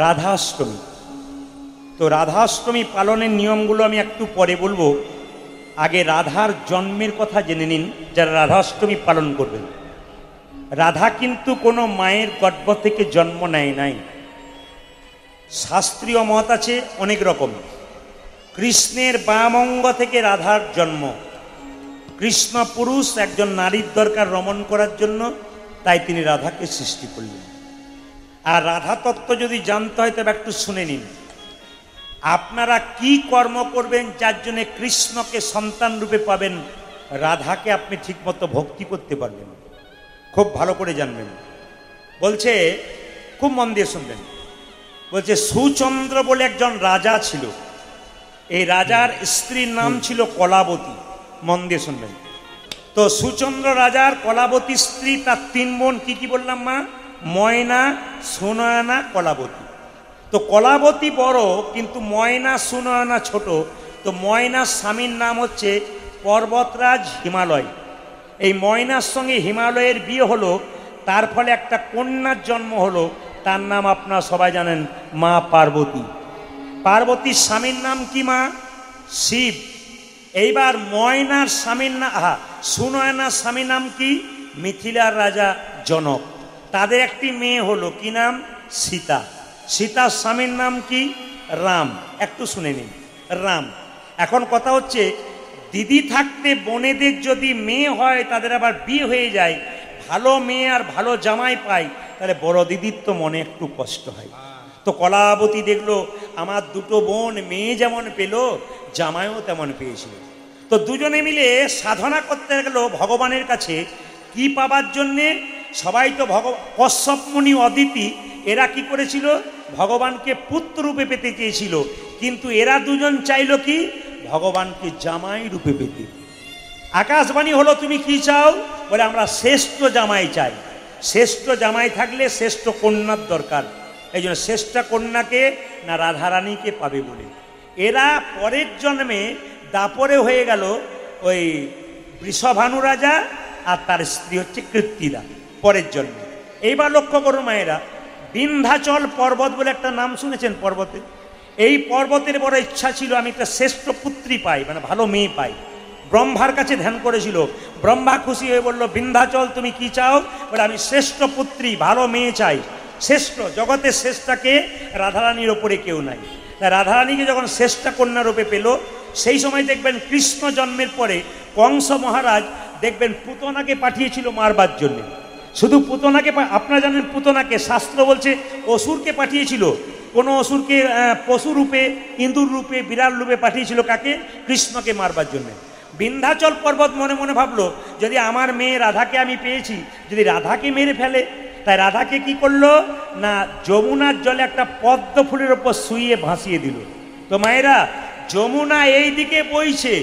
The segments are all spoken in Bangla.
রাধাষ্টমী। তো রাধাষ্টমী পালনের নিয়মগুলো আমি একটু পরে বলবো, আগে রাধার জন্মের কথা জেনে নিন যারা রাধাষ্টমী পালন করবেন। রাধা কিন্তু কোনো মায়ের গর্ভ থেকে জন্ম নেয় নাই। শাস্ত্রীয় মত আছে অনেক রকম। কৃষ্ণের বাম অঙ্গ থেকে রাধার জন্ম। কৃষ্ণ পুরুষ, একজন নারীর দরকার রমণ করার জন্য, তাই তিনি রাধাকে সৃষ্টি করলেন। আর রাধা তত্ত্ব যদি জানতে হয় তবে একটু শুনে নিন। আপনারা কি কর্ম করবেন যার জন্য কৃষ্ণকে সন্তান রূপে পাবেন, রাধাকে আপনি ঠিকমতো ভক্তি করতে পারবেন, খুব ভালো করে জানবেন। বলছে, খুব মন দিয়ে শুনবেন। বলছে সুচন্দ্র বলে একজন রাজা ছিল। এই রাজার স্ত্রীর নাম ছিল কলাবতী। মন দিয়ে শুনবেন। তো সুচন্দ্র রাজার কলাবতী স্ত্রী, তার 3 বোন। কি কি বললাম মা? ময়না, সুনয়না, কলাবতী। তো কলাবতী বড়, কিন্তু ময়না সুনয়না ছোট। তো ময়নার স্বামীর নাম হচ্ছে পর্বতরাজ হিমালয়। এই ময়নার সঙ্গে হিমালয়ের বিয়ে হলো, তার ফলে একটা কন্যার জন্ম হলো, তার নাম আপনারা সবাই জানেন, মা পার্বতী। পার্বতীর স্বামীর নাম কি মা? শিব। এইবার ময়নার স্বামীর নাম, সুনয়নার স্বামীর নাম কি? মিথিলার রাজা জনক। তাদের একটি মেয়ে হলো, কি নাম? সীতা। সীতার স্বামীর নাম কি? রাম। একটু শুনে নিন, রাম। এখন কথা হচ্ছে, দিদি থাকতে বোনেদের যদি মেয়ে হয়, তাদের আবার বিয়ে হয়ে যায়, ভালো মেয়ে আর ভালো জামাই পায়, তাহলে বড় দিদির তো মনে একটু কষ্ট হয়। তো কলাবতী দেখলো আমার 2 বোন মেয়ে যেমন পেল, জামাইও তেমন পেয়েছিল। তো দুজনে মিলে সাধনা করতে গেল ভগবানের কাছে। কি পাবার জন্যে? সবাই তো কশ্যপ মুনি, অদিতি, এরা কি করেছিল? ভগবানকে পুত্র রূপে পেতে চেয়েছিল। কিন্তু এরা দুজন চাইল কি? ভগবানকে জামাই রূপে পেতে। আকাশবাণী হলো, তুমি কি চাও? বলে আমরা শ্রেষ্ঠ জামাই চাই। শ্রেষ্ঠ জামাই থাকলে শ্রেষ্ঠ কন্যার দরকার। এই জন্য শ্রেষ্ঠ কন্যাকে না রাধারানীকে পাবে বলে এরা পরের জন্মে দাপরে হয়ে গেল ওই বৃষভানু রাজা, আর তার স্ত্রী হচ্ছে কৃত্তিদা, পরের জন্মে। এইবার লক্ষ্য করুন মায়েরা, বিন্ধ্যাচল পর্বত বলে একটা নাম শুনেছেন পর্বতে? এই পর্বতের বড় ইচ্ছা ছিল আমি একটা শ্রেষ্ঠ পুত্রী পাই, মানে ভালো মেয়ে পাই। ব্রহ্মার কাছে ধ্যান করেছিল। ব্রহ্মা খুশি হয়ে বলল, বিন্ধ্যাচল তুমি কি চাও? বলে আমি শ্রেষ্ঠ পুত্রী, ভালো মেয়ে চাই। শ্রেষ্ঠ, জগতের শ্রেষ্ঠাকে রাধারানীর ওপরে কেউ নাই। তাই রাধারানীকে যখন শ্রেষ্ঠ কন্যা রূপে পেল, সেই সময় দেখবেন কৃষ্ণ জন্মের পরে কংস মহারাজ দেখবেন পুতনাকে পাঠিয়েছিল মারবার জন্যে। শুধু পুতনাকে, আপনারা জানেন পুতনাকে শাস্ত্র বলছে অসুরকে পাঠিয়েছিল। কোনো অসুরকে পশু রূপে, ইঁদুর রূপে, বিড়াল রূপে পাঠিয়েছিল। কাকে? কৃষ্ণকে মারবার জন্যে। বিন্ধ্যাচল পর্বত মনে মনে ভাবলো, যদি আমার মেয়ে রাধাকে আমি পেয়েছি, যদি রাধাকে মেরে ফেলে, তাই রাধাকে কি করলো না যমুনার জলে একটা পদ্ম ফুলের ওপর শুইয়ে ভাসিয়ে দিল। তো মায়েরা, যমুনা এই দিকে বইছে,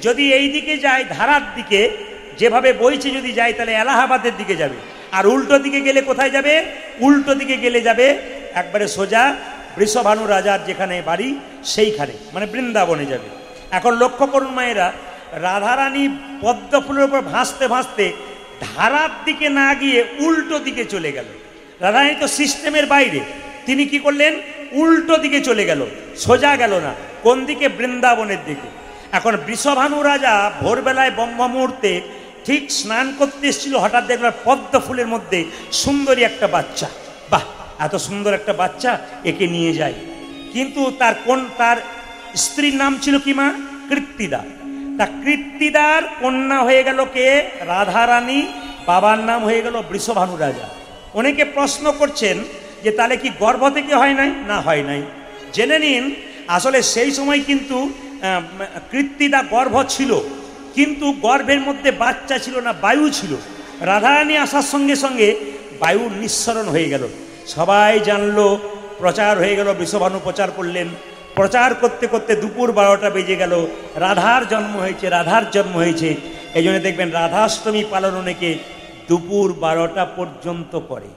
যদি এই দিকে যায় ধারার দিকে, যেভাবে বইছে যদি যায়, তাহলে এলাহাবাদের দিকে যাবে। আর উল্টো দিকে গেলে কোথায় যাবে? উল্টো দিকে গেলে যাবে একবারে সোজা বৃষভানু রাজার যেখানে বাড়ি, সেইখানে, মানে বৃন্দাবনে যাবে। এখন লক্ষ্য করুন মায়েরা, রাধারানী পদ্ম ফুলের উপর ভাসতে ভাসতে ধারার দিকে না গিয়ে উল্টো দিকে চলে গেল। রাধারানী তো সিস্টেমের বাইরে, তিনি কি করলেন? উল্টো দিকে চলে গেল, সোজা গেল না। কোন দিকে? বৃন্দাবনের দিকে। এখন বৃষভানু রাজা ভোরবেলায় ব্রহ্ম মুহূর্তে ঠিক স্নান করতে এসেছিল, হঠাৎ দেখল পদ্ম ফুলের মধ্যে সুন্দরী একটা বাচ্চা। বাহ, এত সুন্দর একটা বাচ্চা, একে নিয়ে যায়। কিন্তু তার স্ত্রীর নাম ছিল কি মা? কৃত্তিদা। তা কৃত্তিদার কন্যা হয়ে গেল কে? রাধারানী। বাবার নাম হয়ে গেল বৃষভানু রাজা। অনেকে প্রশ্ন করছেন যে তাহলে কি গর্ভ থেকে হয় নাই? না, হয় নাই। জেনে নিন, আসলে সেই সময় কিন্তু কৃত্তিদা গর্ভ ছিল, কিন্তু গর্ভের মধ্যে বাচ্চা ছিল না, বায়ু ছিল। রাধারানী আসার সঙ্গে সঙ্গে বায়ুর নিঃসরণ হয়ে গেল। সবাই জানলো, প্রচার হয়ে গেল। বৃষভানু প্রচার করলেন। প্রচার করতে করতে দুপুর 12টা বেজে গেল। রাধার জন্ম হয়েছে, রাধার জন্ম হয়েছে। এই জন্য দেখবেন রাধাষ্টমী পালন অনেকে দুপুর 12টা পর্যন্ত করে।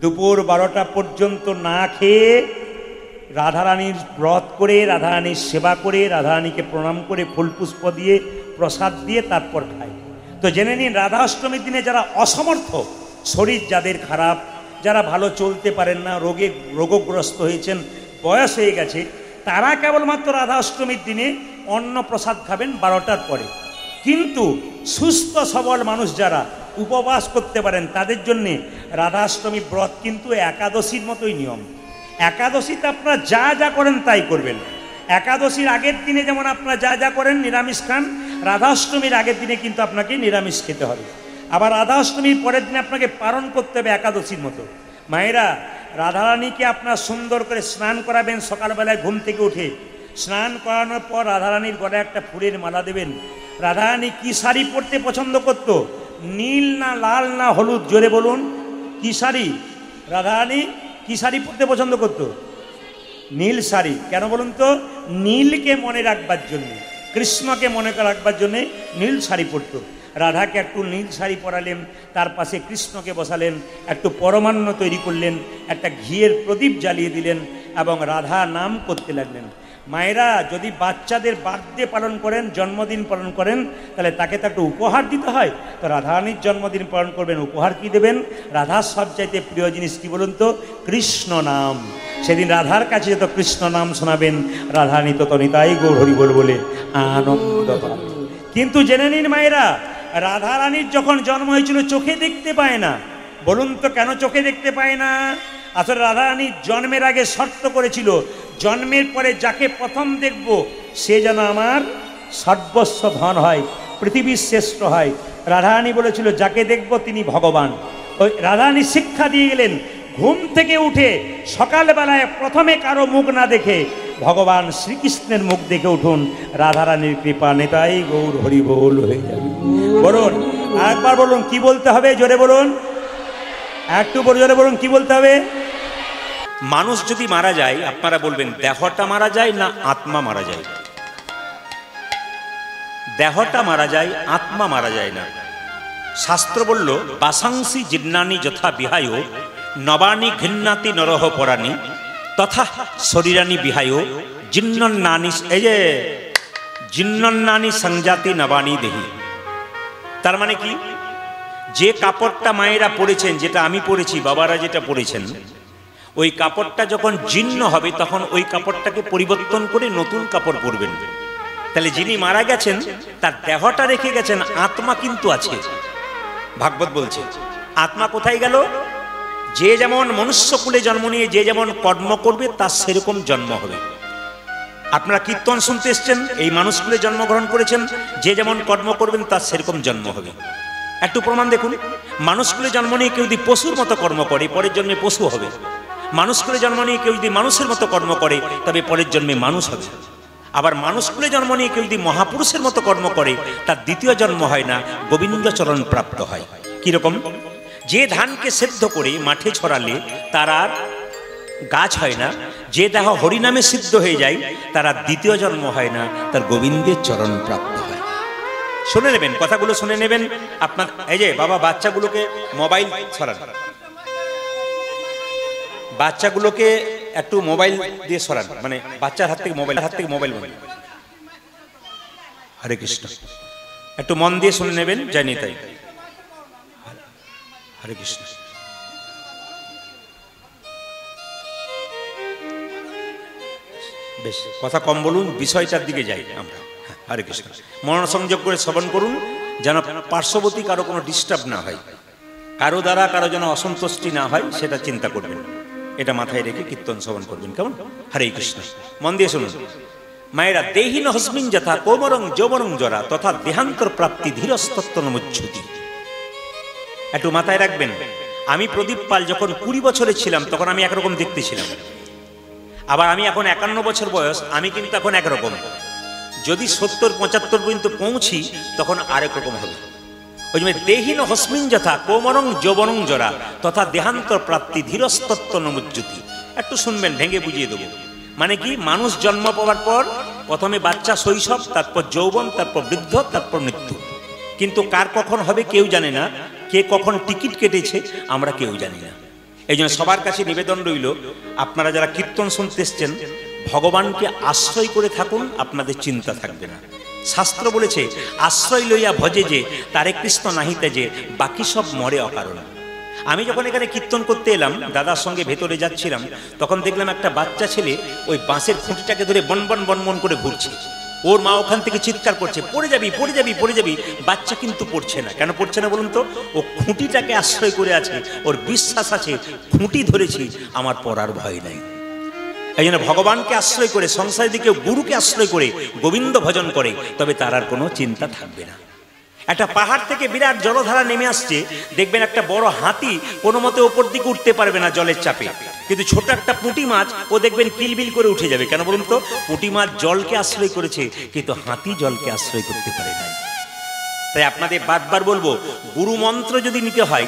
দুপুর 12টা পর্যন্ত না খেয়ে রাধারানীর ব্রত করে, রাধারানীর সেবা করে, রাধারানীকে প্রণাম করে, ফুলপুষ্প দিয়ে, প্রসাদ দিয়ে তারপর খায়। তো জেনে নিন, রাধাষ্টমীর দিনে যারা অসমর্থ, শরীর যাদের খারাপ, যারা ভালো চলতে পারেন না, রোগগ্রস্ত হয়েছেন, বয়স হয়ে গেছে, তারা কেবলমাত্র রাধা অষ্টমীর দিনে অন্ন প্রসাদ খাবেন 12টার পরে। কিন্তু সুস্থ সবল মানুষ যারা উপবাস করতে পারেন তাদের জন্যে রাধাষ্টমী ব্রত কিন্তু একাদশীর মতোই নিয়ম। একাদশীতে আপনারা যা যা করেন তাই করবেন। একাদশীর আগের দিনে যেমন আপনারা যা যা করেন নিরামিষ খান, রাধাষ্টমীর আগের দিনে কিন্তু আপনাকে নিরামিষ খেতে হবে। আবার রাধাষ্টমীর পরের দিনে আপনাকে পালন করতে হবে একাদশীর মতো। মায়েরা, রাধারানীকে আপনারা সুন্দর করে স্নান করাবেন। সকালবেলায় ঘুম থেকে উঠে স্নান করানোর পর রাধারানীর গলায় একটা ফুলের মালা দেবেন। রাধারানী কি শাড়ি পরতে পছন্দ করতো? নীল না লাল না হলুদ? জোরে বলুন, কি শাড়ি? রাধারানী কি শাড়ি পরতে পছন্দ করতো? নীল শাড়ি। কেন বলুন তো? নীলকে মনে রাখবার জন্যে, কৃষ্ণকে মনে রাখবার জন্যে নীল শাড়ি পরতো। রাধাকে একটু নীল শাড়ি পরালেন, তার পাশে কৃষ্ণকে বসালেন, একটু পরমান্ন তৈরি করলেন, একটা ঘিয়ের প্রদীপ জ্বালিয়ে দিলেন এবং রাধা নাম করতে লাগলেন। মায়েরা, যদি বাচ্চাদের বার্থডে পালন করেন, জন্মদিন পালন করেন, তাহলে তাকে তো একটা উপহার দিতে হয়। তো রাধারানীর জন্মদিন পালন করবেন, উপহার কি দেবেন? রাধার সবচাইতে প্রিয় জিনিস কি বলুন তো? কৃষ্ণ নাম। সেদিন রাধার কাছে যত কৃষ্ণ নাম শোনাবেন, রাধারানী তত নিতাই গৌর হরি বল বলে আনন্দ পাবেন। কিন্তু জেনে নিন মায়েরা, রাধারানীর যখন জন্ম হয়েছিল চোখে দেখতে পায় না। বলুন তো কেন চোখে দেখতে পায় না? আসলে রাধারানী জন্মের আগে শর্ত করেছিল, জন্মের পরে যাকে প্রথম দেখব সে যেন আমার সর্বস্ব ধন হয়, পৃথিবীর শ্রেষ্ঠ হয়। রাধারানী বলেছিল যাকে দেখব তিনি ভগবান। ওই রাধারানী শিক্ষা দিয়ে গেলেন, ঘুম থেকে উঠে সকালবেলায় প্রথমে কারো মুখ না দেখে ভগবান শ্রীকৃষ্ণের মুখ দেখে উঠুন, রাধারানীর কৃপা নেতাই গৌর হরি বল হয়ে যাবে। বলুন একবার, বলুন কি বলতে হবে? জোরে বলুন, একটু জোরে বলুন, কি বলতে হবে? মানুষ যদি মারা যায়, আপনারা বলবেন দেহটা মারা যায় না আত্মা মারা যায়? দেহটা মারা যায়, আত্মা মারা যায় না। শাস্ত্র বলল, বাসাংসি জিন্নানি যথা বিহায় নবানি ঘৃণাতি নরহ পরাণী তথা শরীরানি বিহায় জিন্নন্নানি, এই যে জিন্নন্নানি সংজাতি নবানি দেহি। তার মানে কি? যে কাপড়টা মায়েরা পরেছেন, যেটা আমি পরেছি, বাবারা যেটা পরেছেন, ওই কাপড়টা যখন জীর্ণ হবে তখন ওই কাপড়টাকে পরিবর্তন করে নতুন কাপড় পরবেন। তাহলে যিনি মারা গেছেন তার দেহটা রেখে গেছেন, আত্মা কিন্তু আছে। ভাগবত বলছে আত্মা কোথায় গেল? যে যেমন মনুষ্যকুলে জন্ম নিয়ে যে যেমন কর্ম করবে তার সেরকম জন্ম হবে। আপনারা কীর্তন শুনতে এসছেন, এই মানুষকুলে জন্মগ্রহণ করেছেন, যে যেমন কর্ম করবেন তার সেরকম জন্ম হবে। একটু প্রমাণ দেখুন, মানুষকুলে জন্ম নিয়ে কেউ যদি পশুর মতো কর্ম করে পরের জন্মে পশু হবে। মানুষকুলে জন্ম নিয়ে কেউ যদি মানুষের মতো কর্ম করে তবে পরের জন্মে মানুষ হবে। আবার মানুষকুলে জন্ম নিয়ে কেউ যদি মহাপুরুষের মতো কর্ম করে তার দ্বিতীয় জন্ম হয় না, গোবিন্দ চরণ প্রাপ্ত হয়। কিরকম? যে ধানকে সেদ্ধ করে মাঠে ছড়ালে তার আর গাছ হয় না, যে দেহ হরিনামে সিদ্ধ হয়ে যায় তার আর দ্বিতীয় জন্ম হয় না, তার গোবিন্দের চরণ প্রাপ্ত হয়। শুনে নেবেন, কথাগুলো শুনে নেবেন। আপনার এই যে বাবা, বাচ্চাগুলোকে মোবাইল ছড়ান, বাচ্চাগুলোকে একটু মোবাইল দিয়ে সরান, মানে বাচ্চার হাত থেকে মোবাইল বন্ধ। হরে কৃষ্ণ, একটু মন দিয়ে শুনে নেবেন, জানি তাই। হরে কৃষ্ণ। বেশ, কথা কম বলুন, বিষয়টার দিকে যাই আমরা। হরে কৃষ্ণ। মনসংযোগ করে শ্রবণ করুন, যেন পার্শ্ববর্তী কারো কোনো ডিস্টার্ব না হয়, কারো দ্বারা কারো যেন অসন্তুষ্টি না হয়, সেটা চিন্তা করবেন। এটা মাথায় রেখে কীর্তন শ্রবণ করবেন, কেমন? হরে কৃষ্ণ। মন দিয়ে শুনুন। মায়েরা, দেহিন হস্মিন যথা কোমরং যৌবনং জরা তথা দেহান্তর প্রাপ্তি ধীরস্তত্ত্বনমুচ্যুতি। একটু মাথায় রাখবেন, আমি প্রদীপ পাল যখন 20 বছরে ছিলাম তখন আমি একরকম দেখতে ছিলাম। আবার আমি এখন 51 বছর বয়স, আমি কিন্তু এখন একরকম। যদি 70-75 পর্যন্ত পৌঁছি তখন আরেক রকম হবে। ওই জন্য দেহিন হস্মিন যথা কোমরং যৌবনং জরা তথা দেহান্তর প্রাপ্তি ধীরস্তত্ত্বনমুচ্যুতি। একটু শুনবেন, ভেঙে বুঝিয়ে দেবো। মানে কি? মানুষ জন্ম পাওয়ার পর প্রথমে বাচ্চা শৈশব, তারপর যৌবন, তারপর বৃদ্ধ, তারপর মৃত্যু। কিন্তু কার কখন হবে কেউ জানে না, কে কখন টিকিট কেটেছে আমরা কেউ জানি না। এই জন্য সবার কাছে নিবেদন রইল, আপনারা যারা কীর্তন শুনতে এসছেন ভগবানকে আশ্রয় করে থাকুন, আপনাদের চিন্তা থাকবে না। শাস্ত্র বলেছে, আশ্রয় লইয়া ভজে যে তারে কৃষ্ণ নাহিতে যে বাকি সব মরে অকারণ। আমি যখন এখানে কীর্তন করতে এলাম, দাদার সঙ্গে ভেতরে যাচ্ছিলাম, তখন দেখলাম একটা বাচ্চা ছেলে ওই বাঁশের খুঁটিটাকে ধরে বনবন বনবন করে ঘুরছে। ওর মা ওখান থেকে চিৎকার করছে, পড়ে যাবি পড়ে যাবি পড়ে যাবি। বাচ্চা কিন্তু পড়ছে না। কেন পড়ছে না বলুন তো? ও খুঁটিটাকে আশ্রয় করে আছে, ওর বিশ্বাস আছে খুঁটি ধরেছি, আমার পড়ার ভয় নাই। এই জন্য ভগবানকে আশ্রয় করে, সংসারের দিকে গুরুকে আশ্রয় করে গোবিন্দ ভজন করে, তবে তার আর কোনো চিন্তা থাকবে না। একটা পাহাড় থেকে বিরাট জলধারা নেমে আসছে, দেখবেন একটা বড় হাতি কোনো মতে ওপর দিকে উঠতে পারবে না জলের চাপে, কিন্তু ছোট একটা পুঁটি মাছ ও দেখবেন কিলবিল করে উঠে যাবে। কেন বলুন তো? পুঁটি মাছ জলকে আশ্রয় করেছে, কিন্তু হাতি জলকে আশ্রয় করতে পারে না। তাই আপনাদের বারবার বলবো, গুরু মন্ত্র যদি নিতে হয়,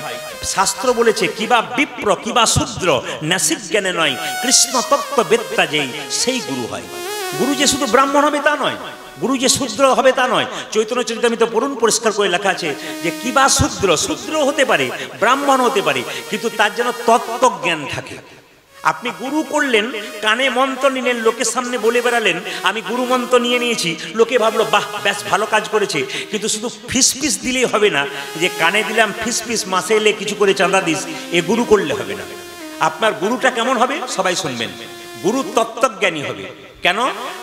শাস্ত্র বলেছে কিবা বিপ্র কিবা শূদ্র নাসিক জ্ঞানে নয়, কৃষ্ণ তত্ত্ব বেত্তা যেই সেই গুরু হয়। গুরু যে শুধু ব্রাহ্মণ হবে তা নয়, গুরু যে শূদ্র হবে তা নয়। চৈতন্য চরিতামৃত পড়ুন, পরিষ্কার করে লেখা আছে যে কিবা শূদ্র, শূদ্র হতে পারে, ব্রাহ্মণ হতে পারে, কিন্তু তার যেন তত্ত্ব জ্ঞান থাকে। আপনি গুরু করলেন, কানে মন্ত্র নিলেন, লোকের সামনে বলে বেড়ালেন আমি গুরু মন্ত্র নিয়ে নিয়েছি, লোকে ভাবলো বাহ বেশ ভালো কাজ করেছে, কিন্তু শুধু ফিস ফিস দিলেই হবে না, যে কানে দিলাম ফিস ফিস, মাসে এলে কিছু করে চাঁদা দিস, এ গুরু করলে হবে না। আপনার গুরুটা কেমন হবে সবাই শুনবেন, গুরু তত্ত্বজ্ঞানী হবে। কেন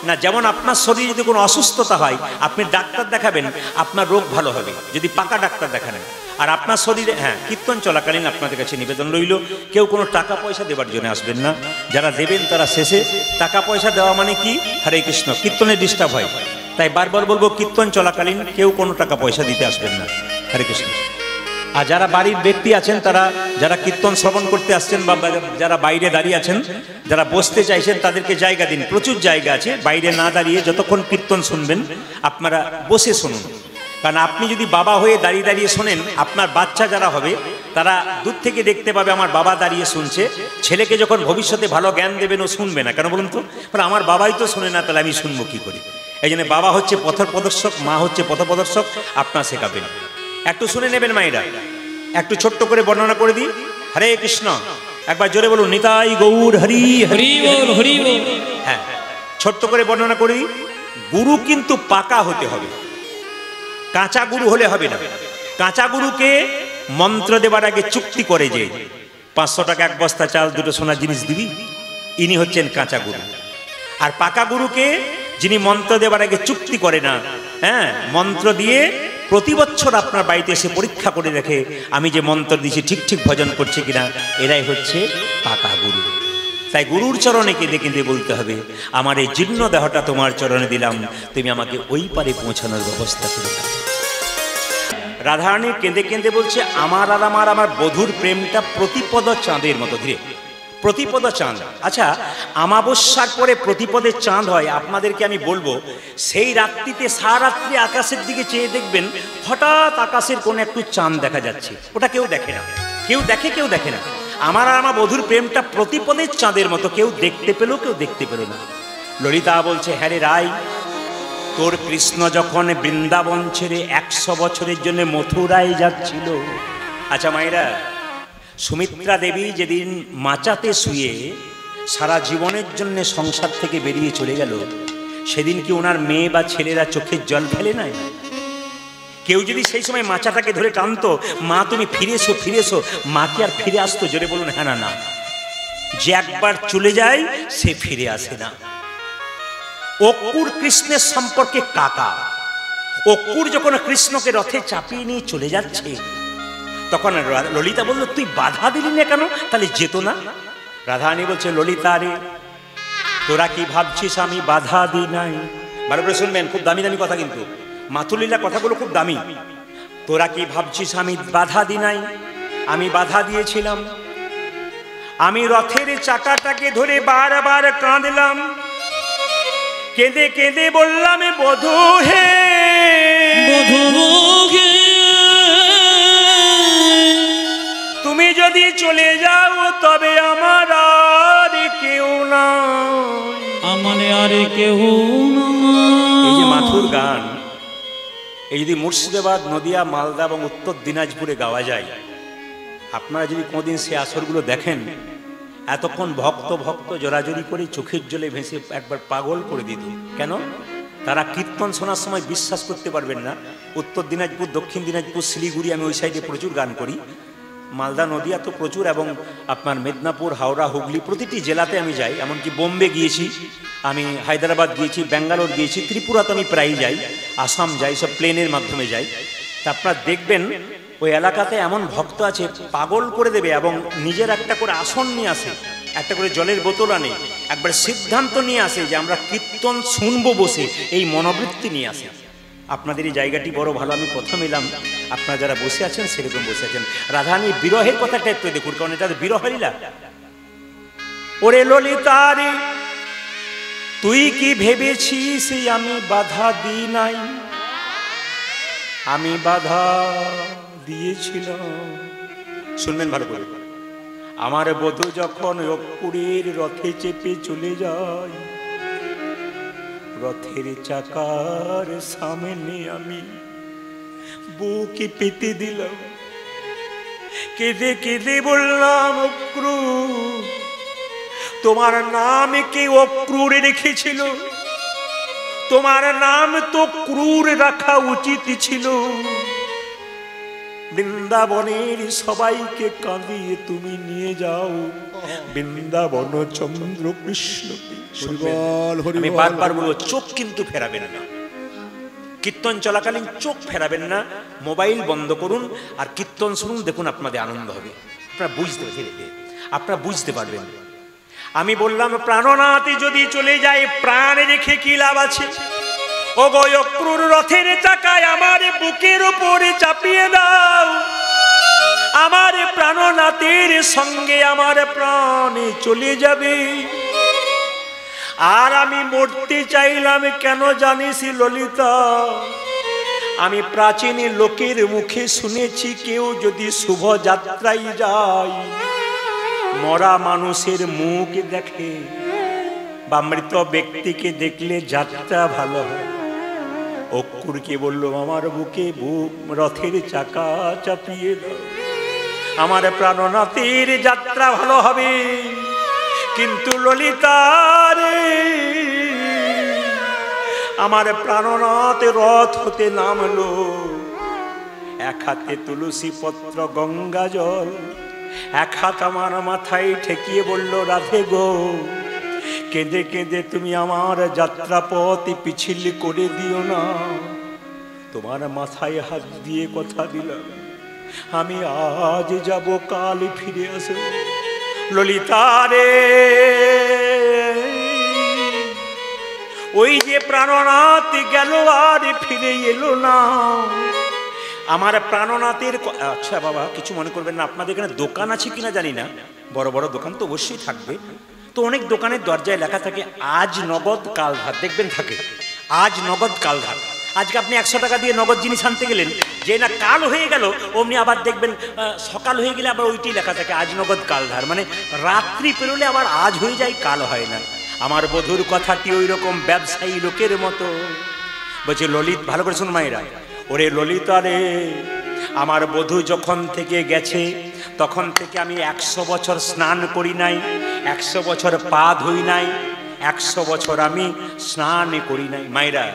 না, যেমন আপনার শরীরে যদি কোনো অসুস্থতা হয়, আপনি ডাক্তার দেখাবেন, আপনার রোগ ভালো হবে যদি পাকা ডাক্তার দেখানেন। আর আপনার শরীরে, হ্যাঁ, কীর্তন চলাকালীন আপনাদের কাছে নিবেদন রইল, কেউ কোনো টাকা পয়সা দেবার জন্য আসবেন না। যারা দেবেন তারা শেষে। টাকা পয়সা দেওয়া মানে কি? হরে কৃষ্ণ, কীর্তনে ডিস্টার্ব হয়। তাই বারবার বলবো, কীর্তন চলাকালীন কেউ কোনো টাকা পয়সা দিতে আসবেন না। হরে কৃষ্ণ। আর যারা বাড়ির ব্যক্তি আছেন, তারা যারা কীর্তন শ্রবণ করতে আসছেন বা যারা বাইরে দাঁড়িয়ে আছেন, যারা বসতে চাইছেন, তাদেরকে জায়গা দিন। প্রচুর জায়গা আছে, বাইরে না দাঁড়িয়ে যতক্ষণ কীর্তন শুনবেন আপনারা বসে শুনুন। কারণ আপনি যদি বাবা হয়ে দাঁড়িয়ে দাঁড়িয়ে শোনেন, আপনার বাচ্চা যারা হবে তারা দূর থেকে দেখতে পাবে আমার বাবা দাঁড়িয়ে শুনছে। ছেলেকে যখন ভবিষ্যতে ভালো জ্ঞান দেবেন, ও শুনবে না। কেন বলুন তো? আমার বাবাই তো শোনে না, তাহলে আমি শুনবো কি করে? এই জন্য বাবা হচ্ছে পথ প্রদর্শক, মা হচ্ছে পথ প্রদর্শক, আপনার শেখাবেন। একটু শুনে নেবেন মায়েরা, একটু ছোট্ট করে বর্ণনা করে দিই। হরে কৃষ্ণ, একবার জোরে বলুন, নিতাই গৌর হরি হরি বল হরি বল। হ্যাঁ, ছোট্ট করে বর্ণনা করে দিই। গুরু কিন্তু পাকা হতে হবে, কাঁচা গুরু হলে হবে না। কাঁচা গুরুকে মন্ত্র দেবার আগে চুক্তি করে যে 500 টাকা এক বস্তা চাল, দুটো সোনার জিনিস দিবি, ইনি হচ্ছেন কাঁচা গুরু। আর পাকা গুরুকে যিনি মন্ত্র দেবার আগে চুক্তি করে না, হ্যাঁ, মন্ত্র দিয়ে প্রতি বছর আপনার বাড়িতে এসে পরীক্ষা করে দেখে আমি যে মন্ত্র দিয়েছি ঠিক ঠিক ভজন করছে কিনা, এরাই হচ্ছে পাকা গুরু। তাই গুরুর চরণে কেঁদে কেঁদে বলতে হবে, আমার এই জীর্ণ দেহটা তোমার চরণে দিলাম, তুমি আমাকে ওই পারে পৌঁছানোর ব্যবস্থা করে দাও। রাধারানী কেঁদে কেঁদে বলছে, আমার আর আমার বধূর প্রেমটা প্রতিপদ চাঁদের মতো। ধীরে প্রতিপদ চাঁদ। আচ্ছা, আমাবস্যার পরে প্রতিপদের চাঁদ হয়। আপনাদেরকে আমি বলবো, সেই রাত্রিতে সারারাত্রি আকাশের দিকে চেয়ে দেখবেন, হঠাৎ আকাশের কোনো একটু চাঁদ দেখা যাচ্ছে, ওটা কেউ দেখে না। কেউ দেখে, কেউ দেখে না। আমার আর আমার বধূর প্রেমটা প্রতিপদের চাঁদের মতো, কেউ দেখতে পেল, কেউ দেখতে পেল না। ললিতা বলছে, হ্যাঁ রে রাই, তোর কৃষ্ণ যখন বৃন্দাবন ছেড়ে 100 বছরের জন্য মথুরায় যাচ্ছিল। আচ্ছা মায়েরা, সুমিত্রা দেবী যেদিন মাচাতে শুয়ে সারা জীবনের জন্য সংসার থেকে বেরিয়ে চলে গেল, সেদিন কি ওনার মেয়ে বা ছেলেরা চোখের জল ফেলে নাই? কেউ যদি সেই সময় মাচাটাকে ধরে টানতো, মা তুমি ফিরে এসো ফিরে এসো, মা কি আর ফিরে আসতো? জোরে বলুন হ্যাঁ না না। যে একবার চলে যায় সে ফিরে আসে না। অক্কুর কৃষ্ণের সম্পর্কে কাকা। অক্কুর যখন কৃষ্ণকে রথে চাপিয়ে নিয়ে চলে যাচ্ছে, তখন ললিতা বলল, তুই বাধা দিলি না কেন? তাহলে যেত না। রাধারানী বলছে, ললিতা রে, তোরা কি ভাবছিস আমি বাধা দিই নাই? ভালো করে শুনবেন, খুব দামি দামি কথা, কিন্তু মাতুলীলা কথাগুলো খুব দামি। তোরা কি ভাবছিস আমি বাধা দিই নাই? আমি বাধা দিয়েছিলাম। আমি রথের চাকাটাকে ধরে বারবার কাঁদলাম, কেঁদে কেঁদে বললাম, বধূ হে বধূ হে, তুমি যদি চলে যাও তবে আমার আর কেউ না, আমার আর কেউ না। এই যে মাথুর গান, এই যদি মুর্শিদাবাদ, নদিয়া, মালদা এবং উত্তর দিনাজপুরে গাওয়া যায়, আপনারা যদি কোনোদিন সে আসরগুলো দেখেন, এতক্ষণ ভক্ত ভক্ত জোরাজোরি করে চোখের জলে ভেসে একবার পাগল করে দিত। কেন? তারা কীর্তন শোনার সময় বিশ্বাস করতে পারবেন না, উত্তর দিনাজপুর, দক্ষিণ দিনাজপুর, শিলিগুড়ি, আমি ওই সাইডে প্রচুর গান করি, মালদা নদিয়া তো প্রচুর, এবং আপনার মেদিনীপুর, হাওড়া, হুগলি প্রতিটি জেলাতে আমি যাই, এমনকি বোম্বে গিয়েছি, আমি হায়দ্রাবাদ গিয়েছি, ব্যাঙ্গালোর গিয়েছি, ত্রিপুরাতে আমি প্রায়ই যাই, আসাম যাই, সব প্লেনের মাধ্যমে যাই। তা আপনারা দেখবেন ওই এলাকাতে এমন ভক্ত আছে পাগল করে দেবে, এবং নিজের একটা করে আসন নিয়ে আসে, একটা করে জলের বোতল আনে, একবার সিদ্ধান্ত নিয়ে আসে যে আমরা কীর্তন শুনবো বসে, এই মনোবৃত্তি নিয়ে আসে। আপনাদের এই জায়গাটি বড় ভালো, আমি প্রথম এলাম, আপনারা যারা বসে আছেন সেরকম বসে আছেন। রাধারানী বিরহের কথাটা একটু দেখুন, কারণ এটা বিরহ লীলা। ওরে ললিতারে তুই কি ভেবেছিস আমি বাধা দিই নাই? আমি বাধা দিয়েছিলাম। শুনবেন ভালো করে। আমার বধূ যখন অপুরের রথে চেপে চলে যায়, রথের চাকার সামনে আমি বুকে পেতে দিলাম, কেঁদে কেঁদে বললাম, অক্রূর তোমার নাম কে অক্রূর রেখেছিল? তোমার নাম তো ক্রূর রাখা উচিত ছিল। বৃন্দাবনের সবাইকে কাঁদিয়ে তুমি নিয়ে যাও বৃন্দাবন চন্দ্র কৃষ্ণ। আমি বারবার বলবো, চোখ কিন্তু ফেরাবেন না, কীর্তন চলাকালীন চোখ ফেরাবেন না, মোবাইল বন্ধ করুন আর কীর্তন শুনুন, দেখুন আপনাদের আনন্দ হবে, আপনারা বুঝতে ধীরে ধীরে আপনারা বুঝতে পারবেন। আমি বললাম, প্রাণনাথ যদি চলে যায় প্রাণ রেখে কি লাভ আছে? ও গো অক্রূর রথের চাকায় আমার বুকের উপরে চাপিয়ে দাও, আমার প্রাণনাথের সঙ্গে আমার প্রাণ চলে যাবে। আর আমি মরতে চাইলাম কেন জানিস ললিতা? আমি প্রাচীন লোকের মুখে শুনেছি, কেউ যদি শুভ যাত্রায় যায়, মরা মানুষের মুখ দেখে বা মৃত ব্যক্তিকে দেখলে যাত্রা ভালো হয়। অক্রূরকে বলল, আমার বুকে রথের চাকা চাপিয়ে দাও, আমার প্রাণনাথের যাত্রা ভালো হবে। কিন্তু ললিতারে আমার প্রাণনাথ রথ হতে নামলো, এক হাতে তুলসী পত্র গঙ্গা জল, এক হাত আমার মাথায় ঠেকিয়ে বলল, রাধে গো, কেঁদে কেঁদে তুমি আমার যাত্রাপথ পিছিল করে দিও না। তোমার মাথায় হাত দিয়ে কথা দিলাম, আমি আজ যাব, কাল ফিরে আসব। ললিতারে ওই যে প্রাণনাথ গেল আর ফিরে এলো না, আমার প্রাণনাথের। আচ্ছা বাবা, কিছু মনে করবেন না, আপনাদের এখানে দোকান আছে কিনা জানি না, বড় বড় দোকান তো অবশ্যই থাকবে। তো অনেক দোকানের দরজায় লেখা থাকে আজ নগদ কাল ধার, দেখবেন থাকে আজ নগদ কাল ধার। আজকে আপনি 100 টাকা দিয়ে নগদ জিনিস আনতে গেলেন, যে না কাল হয়ে গেল, অমনি আবার দেখবেন সকাল হয়ে গেলে আবার ওইটি লেখা থাকে আজ নগদ কাল ধার, মানে রাত্রি পেরোলে আবার আজ হয়ে যায়, কাল হয় না। আমার বধূর কথাটি ওই রকম ব্যবসায়ী লোকের মতো। বলছে ললিত, ভালো করে শুন মায়েরা, ওরে ললিতা রে, আমার বধূ যখন থেকে গেছে তখন থেকে আমি 100 বছর স্নান করি নাই, 100 বছর পা ধুই নাই, 100 বছর আমি স্নান করি নাই। মায়েরা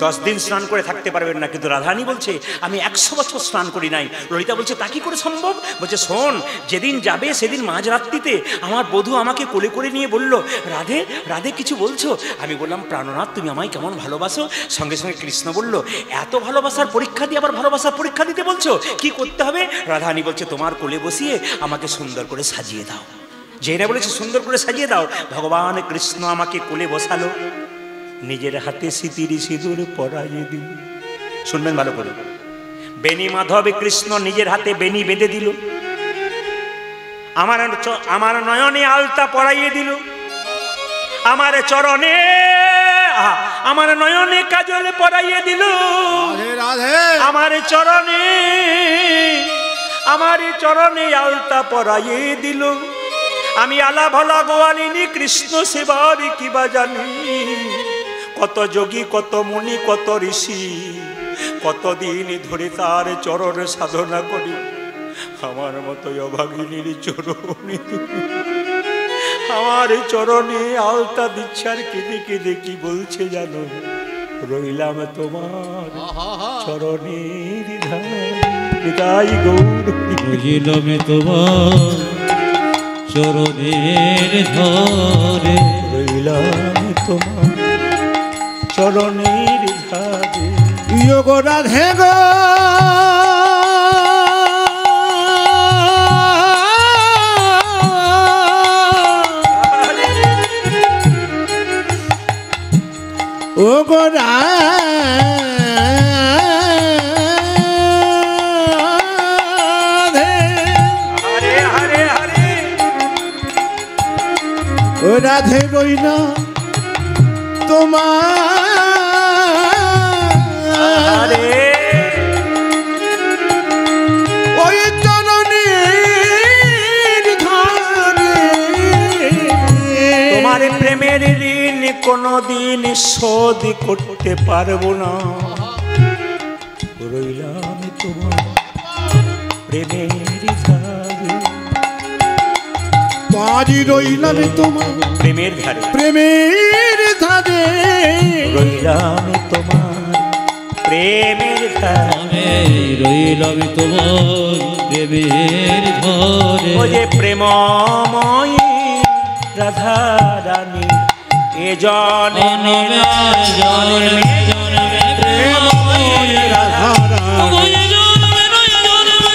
10 দিন স্নান করে থাকতে পারবেন না, কিন্তু রাধারানী বলছে আমি 100 বছর স্নান করি নাই। ললিতা বলছে তা কি করে সম্ভব? বলছে শোন, যেদিন যাবে সেদিন মাঝরাত্রিতে আমার বধূ আমাকে কোলে করে নিয়ে বলল, রাধে রাধে কিছু বলছো? আমি বললাম, প্রাণনাথ তুমি আমায় কেমন ভালোবাসো? সঙ্গে সঙ্গে কৃষ্ণ বলল, এত ভালোবাসার পরীক্ষা দিয়ে আবার ভালোবাসার পরীক্ষা দিতে বলছো, কি করতে হবে? রাধারানী বলছে, তোমার কোলে বসিয়ে আমাকে সুন্দর করে সাজিয়ে দাও। যেই না বলেছে সুন্দর করে সাজিয়ে দাও, ভগবান কৃষ্ণ আমাকে কোলে বসালো, নিজের হাতে সিঁতির সিঁদুর পরাইয়ে দিল। শুনবেন ভালো করে, বেনি মাধব কৃষ্ণ নিজের হাতে বেনি বেঁধে দিল, আমার নয়নে আলতা পরাইয়ে দিল, আমার চরণে আমার নয়নে কাজল পরাইয়ে দিল, আমার চরণে আলতা পরাইয়ে দিল। আমি আলা ভলা গোয়ালিনী কৃষ্ণ সেবার কিবা জানি, কত যোগী কত মুনি কত ঋষি কতদিন ধরে তার চরণ সাধনা করি, আমার মতো অভাগিনীর চরণে আমার চরণে আলতা দিচ্ছে আর কেঁদে কেঁদে কি বলছে জানো, রইলাম তোমার চরণের ধারে। নিতাই গৌর। রইলাম তোমার চরণের ধারে, রইলাম তোমার চরণের ধারে। গো রাধে গো ও গো রাধে, হরে হরে হরে ও রাধে রইলা তোমার ওই চরণের ধারে। তোমার প্রেমের ঋণ কোনদিন শোধ করতে পারবো না। রইলাম তোমার প্রেমের ধারে, বাড়ি রইলাম তোমার প্রেমের ধারে, প্রেমের ধারে। রইলাম তোমার প্রেমের ধারে, রইলাম তোমার প্রেমের ধারে। ও যে প্রেমময়ী রাধা রানী, এ জন্মে জন্মে প্রেমময়ী রাধা রানী,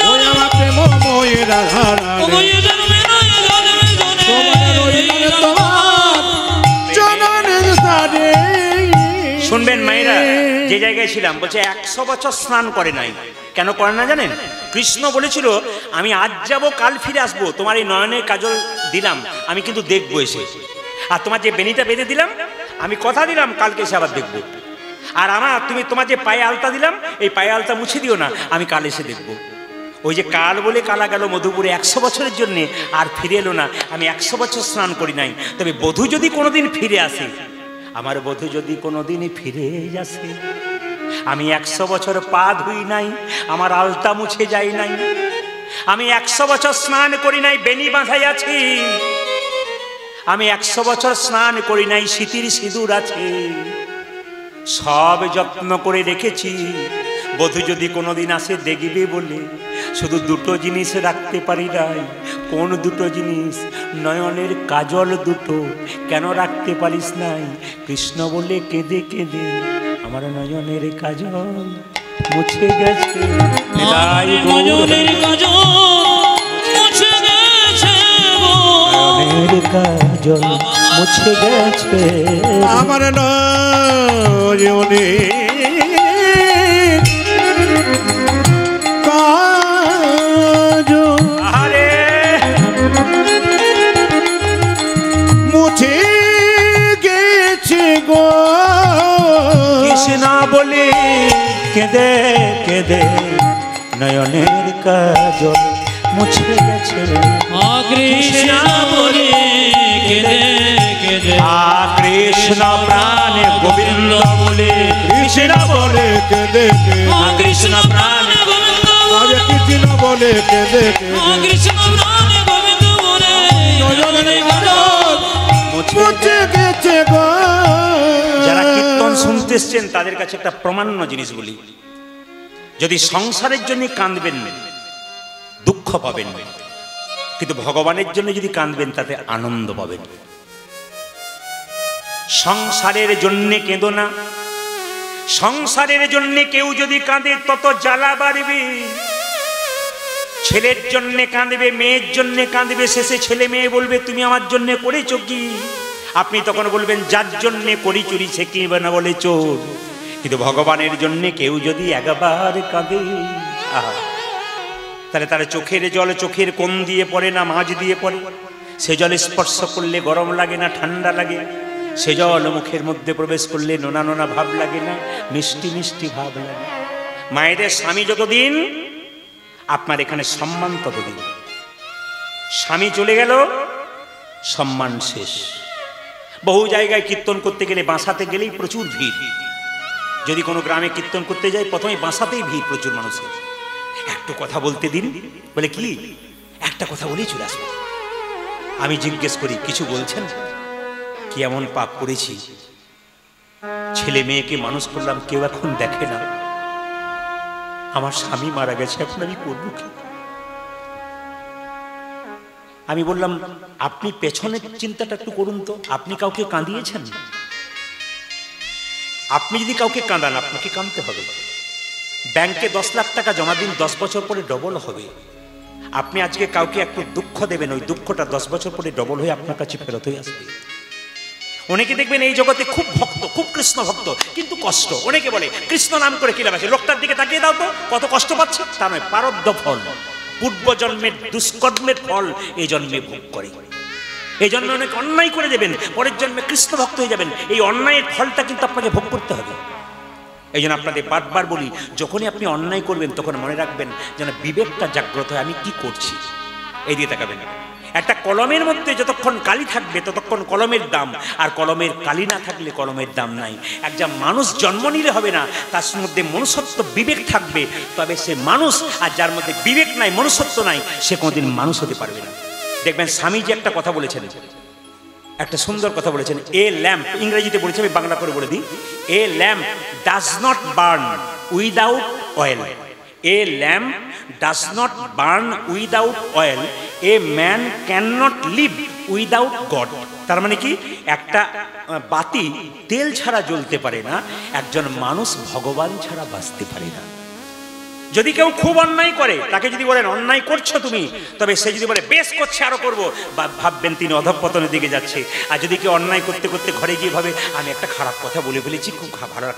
ও আমার প্রেমময় রাধা রানী। শুনবেন মায়েরা, যে জায়গায় ছিলাম বলছে 100 বছর স্নান করে নাই। কেন করে না জানেন? কৃষ্ণ বলেছিল আমি আজ যাব কাল ফিরে আসবো, তোমার এই নয়নের কাজল দিলাম আমি কিন্তু দেখবো এসে, আর তোমার যে বেনিটা বেঁধে দিলাম আমি কথা দিলাম কালকে এসে আবার দেখবো, আর আমার তোমার যে পায়ে আলতা দিলাম এই পায়ে আলতা মুছে দিও না, আমি কাল এসে দেখবো। ওই যে কাল বলে কালা গেল মধুপুরে 100 বছরের জন্যে, আর ফিরে এলো না। আমি 100 বছর স্নান করি নাই, তবে বধূ যদি কোনোদিন ফিরে আসে, আমার বধূ যদি কোনোদিনই ফিরে আসে, আমি 100 বছর পা ধুই নাই, আমার আলতা মুছে যাই নাই, আমি 100 বছর স্নান করি নাই, বেনি বাঁধাই আছি, আমি 100 বছর স্নান করি নাই, স্মৃতির সিঁদুর আছে, সব যত্ন করে রেখেছি। বধূ যদি কোনোদিন আসে দেখবে বলে, শুধু দুটো জিনিস রাখতে পারি নাই। কোন দুটো জিনিস? নয়নের কাজল দুটো। কেন রাখতে পারিস নাই? কৃষ্ণ বলে কেঁদে কেঁদে আমার নয়নের কাজল মুছে গেছে। নয়নের কাজল মুছে গেছে, নয়নের কাজল মুছে গেছে আমার নয়নের মুছে গেছে গো। কৃষ্ণ বলে কেঁদে কেঁদে নয়নের কাজল মুছে গেছে। কৃষ্ণ বলে কেঁদে কেঁদে, কৃষ্ণ প্রাণে গোবিন্দ বলে, কৃষ্ণ বলে কেঁদে কেঁদে, কৃষ্ণ প্রাণে গোবিন্দ আরে কৃষ্ণ বলে কেঁদে কেঁদে, কৃষ্ণ প্রাণে গোবিন্দ বলে নয়নের কাজল মুছে গেছে গো। যারা কীর্তন শুনতে এসছেন তাদের কাছে একটা প্রমাণ্য জিনিস বলি, যদি সংসারের জন্য কাঁদবেন দুঃখ পাবেন, কিন্তু ভগবানের জন্য যদি কাঁদবেন তাতে আনন্দ পাবেন। সংসারের জন্য কেঁদো না, সংসারের জন্য কেউ যদি কাঁদে তত জ্বালা বাড়বে। ছেলের জন্য কাঁদবে, মেয়ের জন্য কাঁদবে, শেষে ছেলে মেয়ে বলবে তুমি আমার জন্য করেছো কি? আপনি তখন বলবেন যার জন্য করি চুরি সে কি না বলে চোর। কিন্তু ভগবানের জন্য কেউ যদি একবার কাঁদে, তাহলে তার চোখের জল চোখের কোণ দিয়ে পড়ে না মাঝ দিয়ে পড়ে, সে জলে স্পর্শ করলে গরম লাগে না ঠান্ডা লাগে, সে জল মুখের মধ্যে প্রবেশ করলে নোনা নোনা ভাব লাগে না মিষ্টি মিষ্টি ভাব লাগে। মায়েদের স্বামী যতদিন আপনার এখানে সম্মান ততদিন, স্বামী চলে গেল সম্মান শেষ। বহু জায়গায় কীর্তন করতে গেলে বাসাতে গেলেই প্রচুর ভিড়। যদি কোনো গ্রামে কীর্তন করতে যাই প্রথমে বাসাতেই ভিড় প্রচুর মানুষের। একটু কথা বলতে দিন, বলে কি একটা কথা বলেই চলে আসবো। আমি জিজ্ঞেস করি কিছু বলছেন? কি এমন পাপ করেছি? ছেলে মেয়েকে মানুষ করলাম, কেউ এখন দেখে না। আমার স্বামী মারা গেছে, এখন আমি করবো কি? আমি বললাম, আপনি পেছনের চিন্তাটা একটু করুন তো। আপনি কাউকে কাঁদিয়েছেন? আপনি যদি কাউকে কাঁদান, আপনাকে কাঁদতে হবে। ব্যাংকে 10 লাখ টাকা জমা দিন, 10 বছর পরে ডবল হবে। আপনি আজকে কাউকে একটু দুঃখ দেবেন, ওই দুঃখটা 10 বছর পরে ডবল হয়ে আপনার কাছে ফেরত হয়ে আসবে। অনেকে দেখবেন এই জগতে খুব ভক্ত, খুব কৃষ্ণ ভক্ত, কিন্তু কষ্ট। অনেকে বলে কৃষ্ণ নাম করে কি লাভ আছে? লোকটার দিকে তাকিয়ে দাও তো, কত কষ্ট পাচ্ছে। তা নয়, প্রারব্ধ ফল, পূর্ব জন্মের দুষ্কর্মের ফল এই জন্মে ভোগ করে। এই জন্মে অনেক অন্যায় করে দেবেন, পরের জন্মে কৃষ্ণ ভক্ত হয়ে যাবেন। এই অন্যায়ের ফলটা কিন্তু আপনাকে ভোগ করতে হবে। এই জন্য আপনাদের বারবার বলি, যখনই আপনি অন্যায় করবেন তখন মনে রাখবেন যেন বিবেকটা জাগ্রত হয়, আমি কি করছি। এই দিয়ে তাকাবেন। একটা কলমের মধ্যে যতক্ষণ কালি থাকবে ততক্ষণ কলমের দাম, আর কলমের কালি না থাকলে কলমের দাম নাই। একজন মানুষ জন্ম নিলে হবে না, তার মধ্যে মনুষ্যত্ব বিবেক থাকবে, তবে সে মানুষ। আর যার মধ্যে বিবেক নাই, মনুষ্যত্ব নাই, সে কোনোদিন মানুষ হতে পারবে না। দেখবেন স্বামীজি একটা কথা বলেছেন, একটা সুন্দর কথা বলেছেন। এ ল্যাম্প, ইংরেজিতে বলেছে, আমি বাংলা করে বলে দিই। A lamp does not burn without oil. A lamp does not burn without oil. A man can not live without God. তার মানে কি, একটা বাতি তেল ছাড়া জ্বলতে পারে না, একজন মানুষ ভগবান ছাড়া বাঁচতে পারে না। যদি কেউ খুব অন্যায় করে, তাকে যদি বলেন অন্যায় করছো তুমি, তবে সে যদি বলে বেশ করছে আরো করবো, ভাববেন তিনি অধঃপতনের দিকে যাচ্ছে। আর যদি কেউ অন্যায় করতে করতে ঘরে গিয়ে ভাবে আমি একটা খারাপ কথা বলে ফেলেছি, খুব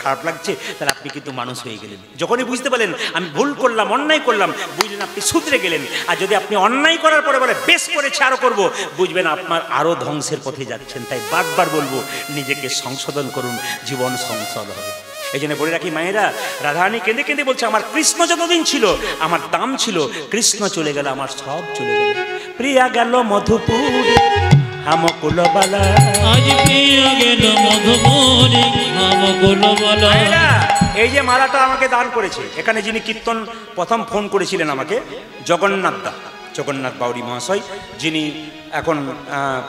খারাপ লাগছে, তাহলে আপনি কিন্তু মানুষ হয়ে গেলেন। যখনই বুঝতে পারলেন আমি ভুল করলাম, অন্যায় করলাম, বুঝলেন আপনি শুধরে গেলেন। আর যদি আপনি অন্যায় করার পরে বলে বেশ করেছে আরো করবো, বুঝবেন আপনার আরো ধ্বংসের পথে যাচ্ছেন। তাই বারবার বলবো, নিজেকে সংশোধন করুন, জীবন সংশোধন হবে। এই জন্য বলে রাখি মায়েরা, রাধারানী কেঁদে কেঁদে বলছে, আমার কৃষ্ণ যতদিন ছিল আমার দাম ছিল, কৃষ্ণ চলে গেল আমার সব চলে গেল। প্রিয়া গেল মধুপুর হামকুলবালা, আজ প্রিয়া গেল মধুপুরে হামকুলবালা। এই যে মালাটা আমাকে দান করেছে, এখানে যিনি কীর্তন প্রথম ফোন করেছিলেন আমাকে, জগন্নাথ বাউরি মহাশয়, যিনি এখন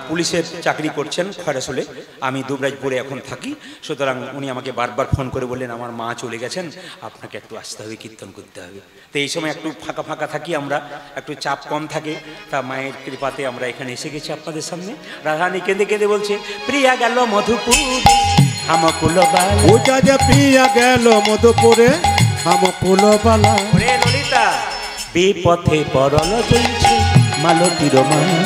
পুলিশের চাকরি করছেন খয়রাসোলে। আমি দুবরাজপুরে এখন থাকি, সুতরাং উনি আমাকে বারবার ফোন করে বললেন আমার মা চলে গেছেন, আপনাকে একটু আসতে হবে, কীর্তন করতে হবে। তো এই সময় একটু ফাঁকা থাকি আমরা, একটু চাপ কম থাকে, তা মায়ের কৃপাতে আমরা এখানে এসে গেছি আপনাদের সামনে। রাধারানী কেঁদে কেঁদে বলছে, প্রিয়া গেল মধুপুর হামকুলবালা, ওটা যে প্রিয়া গেল মধুপুরে হামকুলবালা। ওরে ললিতা, বিপথে পরল চলছে মালতীর মালা,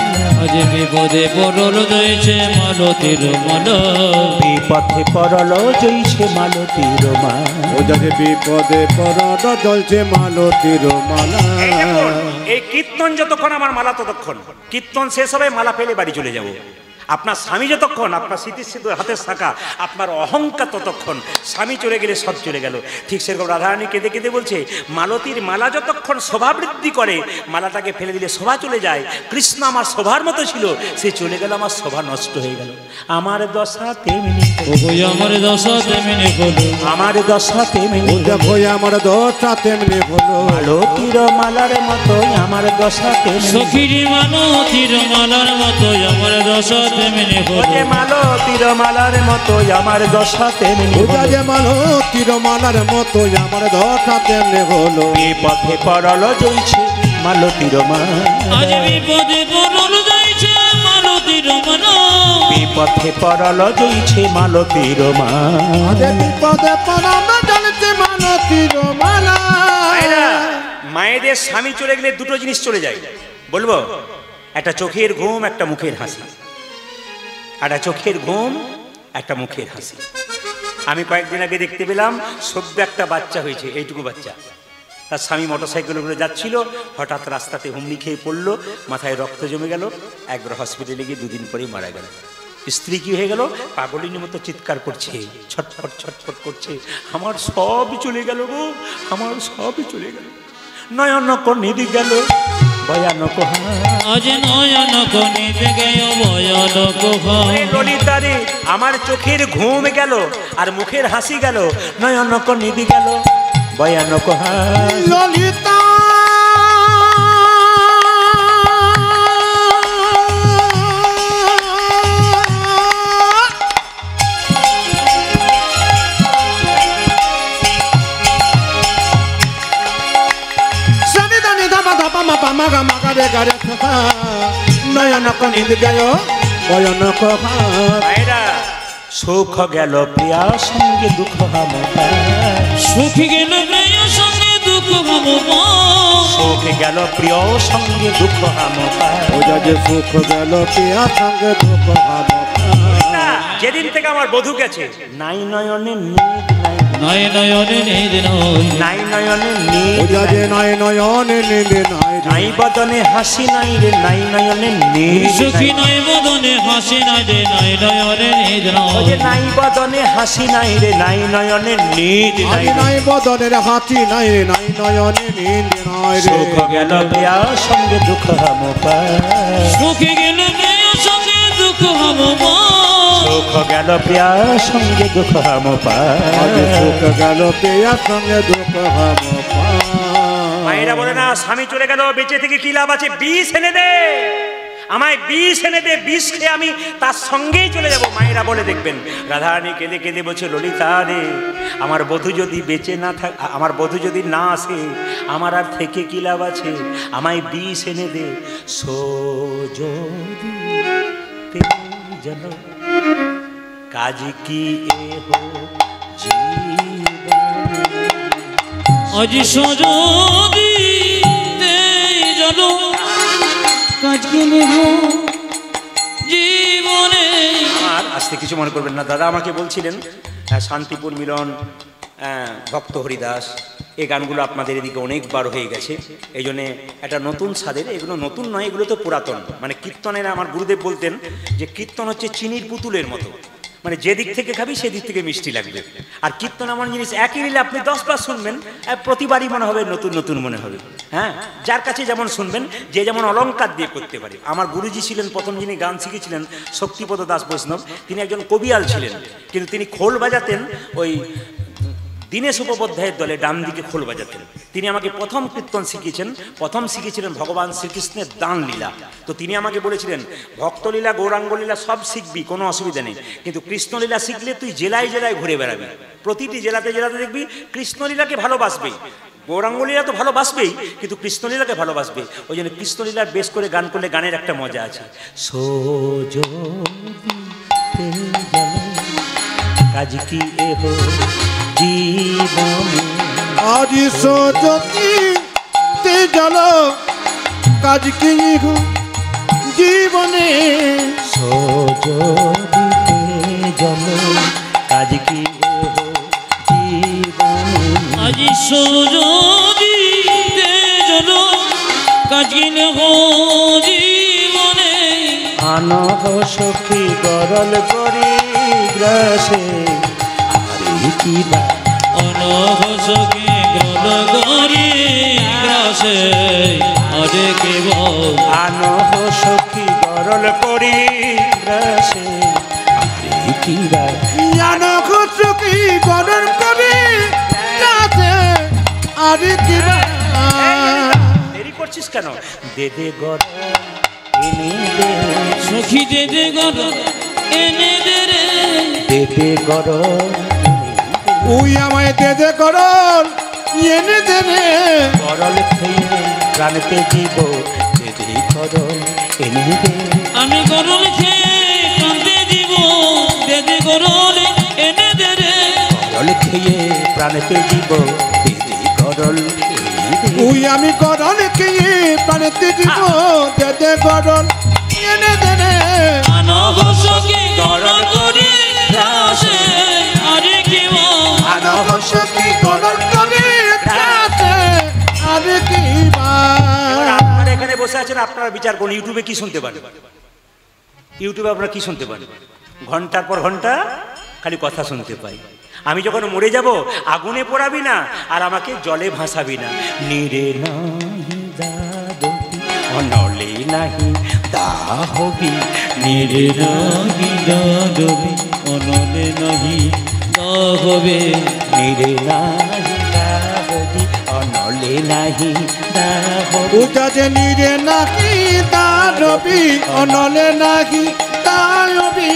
আজ বিপদে পরল জয়ছে মালতীর মালা। বিপথে পরল জয়ছে মালতীর মালা, ওটা যে বিপদে পরল জ্বলছে মালতীর মালা। এই কীর্তন যতক্ষণ আমার মালা ততক্ষণ, কীর্তন শেষ হবে মালা ফেলে বাড়ি চলে যাব। আপনার স্বামী যতক্ষণ, আপনার স্মৃতির হাতের শাখা, আপনার অহংকার ততক্ষণ। স্বামী চলে গেলে সব চলে গেল। ঠিক সেরকম রাধারানী কেঁদে কেঁদে বলছে, মালতীর মালা যতক্ষণ শোভা বৃদ্ধি করে, মালাটাকে ফেলে দিলে শোভা চলে যায়। কৃষ্ণ আমার শোভার মতো ছিল, সে চলে গেল, আমার শোভা নষ্ট হয়ে গেল। আমার দশা তেমনি, আমার দশা তেমনি হলো, আমার দশা তেমনি, দেখো আমার দশা তেমনি হলো। মালতীর মালার মতো আমার দশা তেমনি, সখীর মালতীর মালার মতো আমার দশা তেমনি হলো। মালতীর মালার মতো আমার দশা তেমনি, মালতীর মালার মতো আমার দশা তেমনি হলো। বিপথে পরল জয়ছে মালতীর মালা, আজ বিপদে পরল জয়ছে মালতীর মালা। বিপথে পরল জয়ছে মালতীর মালা, বিপদে পরল জয়ছে মালতীর মালা। মায়েদের স্বামী চলে গেলে দুটো জিনিস চলে যায়, বলবো, একটা চোখের ঘুম, একটা মুখের হাসি। একটা চোখের ঘুম, একটা মুখের হাসি। আমি কয়েকদিন আগে দেখতে পেলাম, সদ্য একটা বাচ্চা হয়েছে, এইটুকু বাচ্চা, তার স্বামী মোটরসাইকেল করে যাচ্ছিল, হঠাৎ রাস্তাতে হুমড়ি খেয়ে পড়লো, মাথায় রক্ত জমে গেল, একবার হসপিটালে গিয়ে 2 দিন পরেই মারা গেল। স্ত্রী কি হয়ে গেল, পাগলিনীর মতো চিৎকার করছে, ছটফট করছে, আমার সব চলে গেল গো, আমার সব চলে গেল। নয়ন কর্ণিদি গেল ভয়ানক, আজ নয়নক নিতে গেল ভয়ানক। ললিতা রে, আমার চোখের ঘুম গেল আর মুখের হাসি গেল, নয়নক নিদি গেল ভয়ানক ললিতা। মাগা মাগা রে গারে থাকা নয়ন কনিদ গায় বয়ন কহা মায়েরা সুখ গেল প্রিয়া সঙ্গে দুঃখ হামকা সুখী গেল প্রিয় সঙ্গে দুঃখ ভাবো সুখ গেল প্রিয় সঙ্গে দুঃখ হামকা ওজা যে সুখ গেল পিয়া সঙ্গে দুঃখ হামকা যেদিন থেকে আমার বধূ গেছে নাই নয়নে নিদ নাই নয় নয়নে নিদ নয় নাই নয়নে নিদ ওজা যে নয় নয়নে নিন্দে নাই নাই বদনে হাসি নাই রে নাই নয়নে নিদ সুখী নয় বদনে হাসি নাই রে নয় নয়নে নিদ ওই যে নয় নাই বদনে হাসি নাই রে নাই নয়নে নিদ নাই আজ নাই বদনের হাতি নাই রে নাই নয়নে নিন্দে নাই রে সুখ গেল প্রিয়া সঙ্গে দুঃখ হামকা সুখী গেল প্রিয় সঙ্গে দুঃখ ভাবো সুখ গেল প্রিয়া সঙ্গে দুঃখ হামকা আজ সুখ গেল পিয়া সঙ্গে দুঃখ হামকা মায়েরা বলে না স্বামী চলে গেল বেঁচে থেকে কি লাভ আছে বিষ এনে দে আমায় বিষ এনে দে বিষ খেয়ে আমি তার সঙ্গেই চলে যাব মায়েরা বলে দেখবেন রাধারানী কেঁদে কেঁদে বলছে ললিতা রে আমার বধূ যদি বেঁচে না থাক আমার বধূ যদি না আসে আমার আর থেকে কি লাভ আছে আমায় বিষ এনে দে সো যদি যেন কাজ কি এ হো জীবন আজ সজদি জন কাজ কিনে জীবনে আর আসতে কিছু মনে করবেন না দাদা আমাকে বলছিলেন শান্তিপুর মিলন ভক্ত হরিদাস এই গানগুলো আপনাদের এদিকে অনেকবার হয়ে গেছে এই জন্যে একটা নতুন স্বাদের এগুলো নতুন নয় এগুলো তো পুরাতন মানে কীর্তনের আমার গুরুদেব বলতেন যে কীর্তন হচ্ছে চিনির পুতুলের মতো মানে যে দিক থেকে খাবি সেদিক থেকে মিষ্টি লাগবে আর কীর্তন এমন জিনিস একই নিলে আপনি 10 বার শুনবেন প্রতিবারই মনে হবে নতুন নতুন মনে হবে হ্যাঁ যার কাছে যেমন শুনবেন যে যেমন অলংকার দিয়ে করতে পারে আমার গুরুজি ছিলেন প্রথম যিনি গান শিখেছিলেন শক্তিপদ দাস বৈষ্ণব তিনি একজন কবিয়াল ছিলেন কিন্তু তিনি খোল বাজাতেন ওই দীনেশ উপোধ্যায়ের দলে ডান দিকে খোল বাজাতেন তিনি আমাকে প্রথম কীর্তন শিখিয়েছিলেন ভগবান শ্রীকৃষ্ণের দান লীলা তো তিনি আমাকে বলেছিলেন ভক্তলীলা গৌরাঙ্গলীলা সব শিখবি কোনো অসুবিধা নেই কিন্তু কৃষ্ণলীলা শিখলে তুই জেলায় জেলায় ঘুরে বেড়াবি প্রতিটি জেলাতে জেলাতে দেখবি কৃষ্ণলীলাকে ভালোবাসবেই গৌরাঙ্গলীলা তো ভালোবাসবেই কিন্তু কৃষ্ণলীলাকে ভালোবাসবে ওই জন্য কৃষ্ণলীলার বেশ করে গান করলে গানের একটা মজা আছে কাজ কি এ হো জীবনে আজ সজতি তে জল কাজ কি হো জীবনে সজদিতে জল কাজ কি এ হো জীবনে আজ সজদি জন কাজ কিনে জীবনে আনহ সখী গরল করি গ্রাসে আরে কি বা অনহ সখী গ্রল গরি গ্রাসে আরে কেবল আনহ সখী গরল করি গ্রাসে আরে কি বা জানো খুশু কি গরম করে রাতে আরে কি দেরি করছিস কেন দে দে গর এনে দে সখী দে দে গর এনে দে রে দে দে গর উই আমায় দে দে করল এনে দে রে গরল খেয়ে প্রাণতে জীব দে দে গরল এনে দে আমি গরল খেয়ে কাঁদে দিব দে দে গরল এনে দে রে গরল খেয়ে প্রাণতে জীব দে দে গরল এনে দে উই আমি করল কি পানিতে দিব দে দে করল এনে দে রে আনহ সখী গরল করি রাসে আরে কেবল আনহ সখী করল করে রাতে আরে কি এবার আপনারা এখানে বসে আছেন আপনারা বিচার করুন ইউটিউবে কি শুনতে পারেন ইউটিউবে আপনারা কি শুনতে পারেন ঘন্টার পর ঘন্টা খালি কথা শুনতে পাই আমি যখন মরে যাব আগুনে পোড়াবি না আর আমাকে জলে ভাসাবি না নিরে নাহি দাদতি অনলে নাহি দাহবি নিরে নাহি দাদবি অনলে নাহি দাহবে নিরে নাহি দাহবি অনলে নাহি দাহবি উটা যে নিরে নাকি তারবি অনলে নাকি তারবি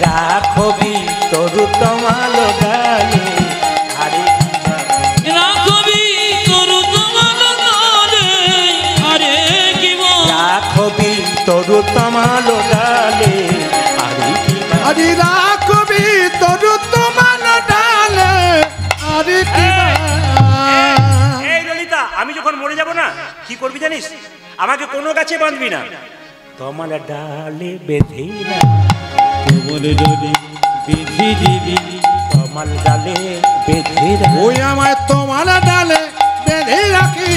রাখবি তরু তমাল গালে আরে রাখবি করু তোমার গালে আরে তমাল ডালে আরে কি বা আজি রাখবি তরু তোমার ডালে আরে কি বা এই ললিতা, আমি যখন মরে যাব না কি করবি জানিস? আমাকে কোনো গাছে বাঁধবি না, তমাল ডালে বেঁধে না, তোমার ডালে বেঁধে দিবি, তমাল ডালে বেঁধে না, ওই আমায় তোমার ডালে বেঁধে রাখি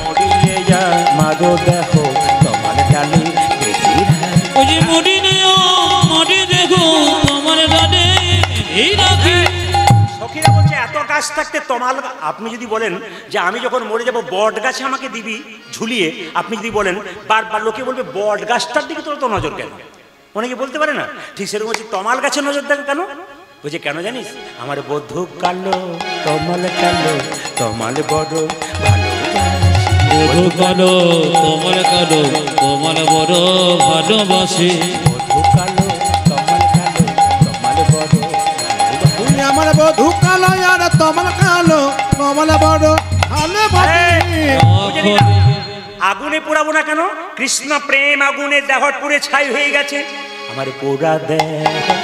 মরিলে যা মারো দেখো তমাল ডালে বেঁধে না। ওই যে মরিলেও মাটি দেখো তোমার ডালে বেঁধেই রাখি। সখীরা বলছে এত গাছ থাকতে তমাল আপনি যদি বলেন যে আমি যখন মরে যাব বট গাছে আমাকে দিবি ঝুলিয়ে, আপনি যদি বলেন বারবার লোকে বলবে বট গাছটার দিকে তোর তো নজর কেন? অনেকে বলতে পারে না, ঠিক সেরকম হচ্ছে তমাল গাছে নজর দেন কেন? বলছে কেন জানিস? আমার বধূ কালো তমাল কালো, তমাল বড় ভালো বধূ কালো তোমার কালো, তোমার বড় ভালোবাসে। বধূ কালো তমাল কালো, তমাল বড় ভালোবাসে। তুই আমার বধূ কালো আর তোমার কালো কমল বড় ভালোবাসি আগুনে পোড়াবো না কেন? কৃষ্ণ প্রেম আগুনে দেহ পুড়ে ছাই হয়ে গেছে। আমার পোড়া দেহ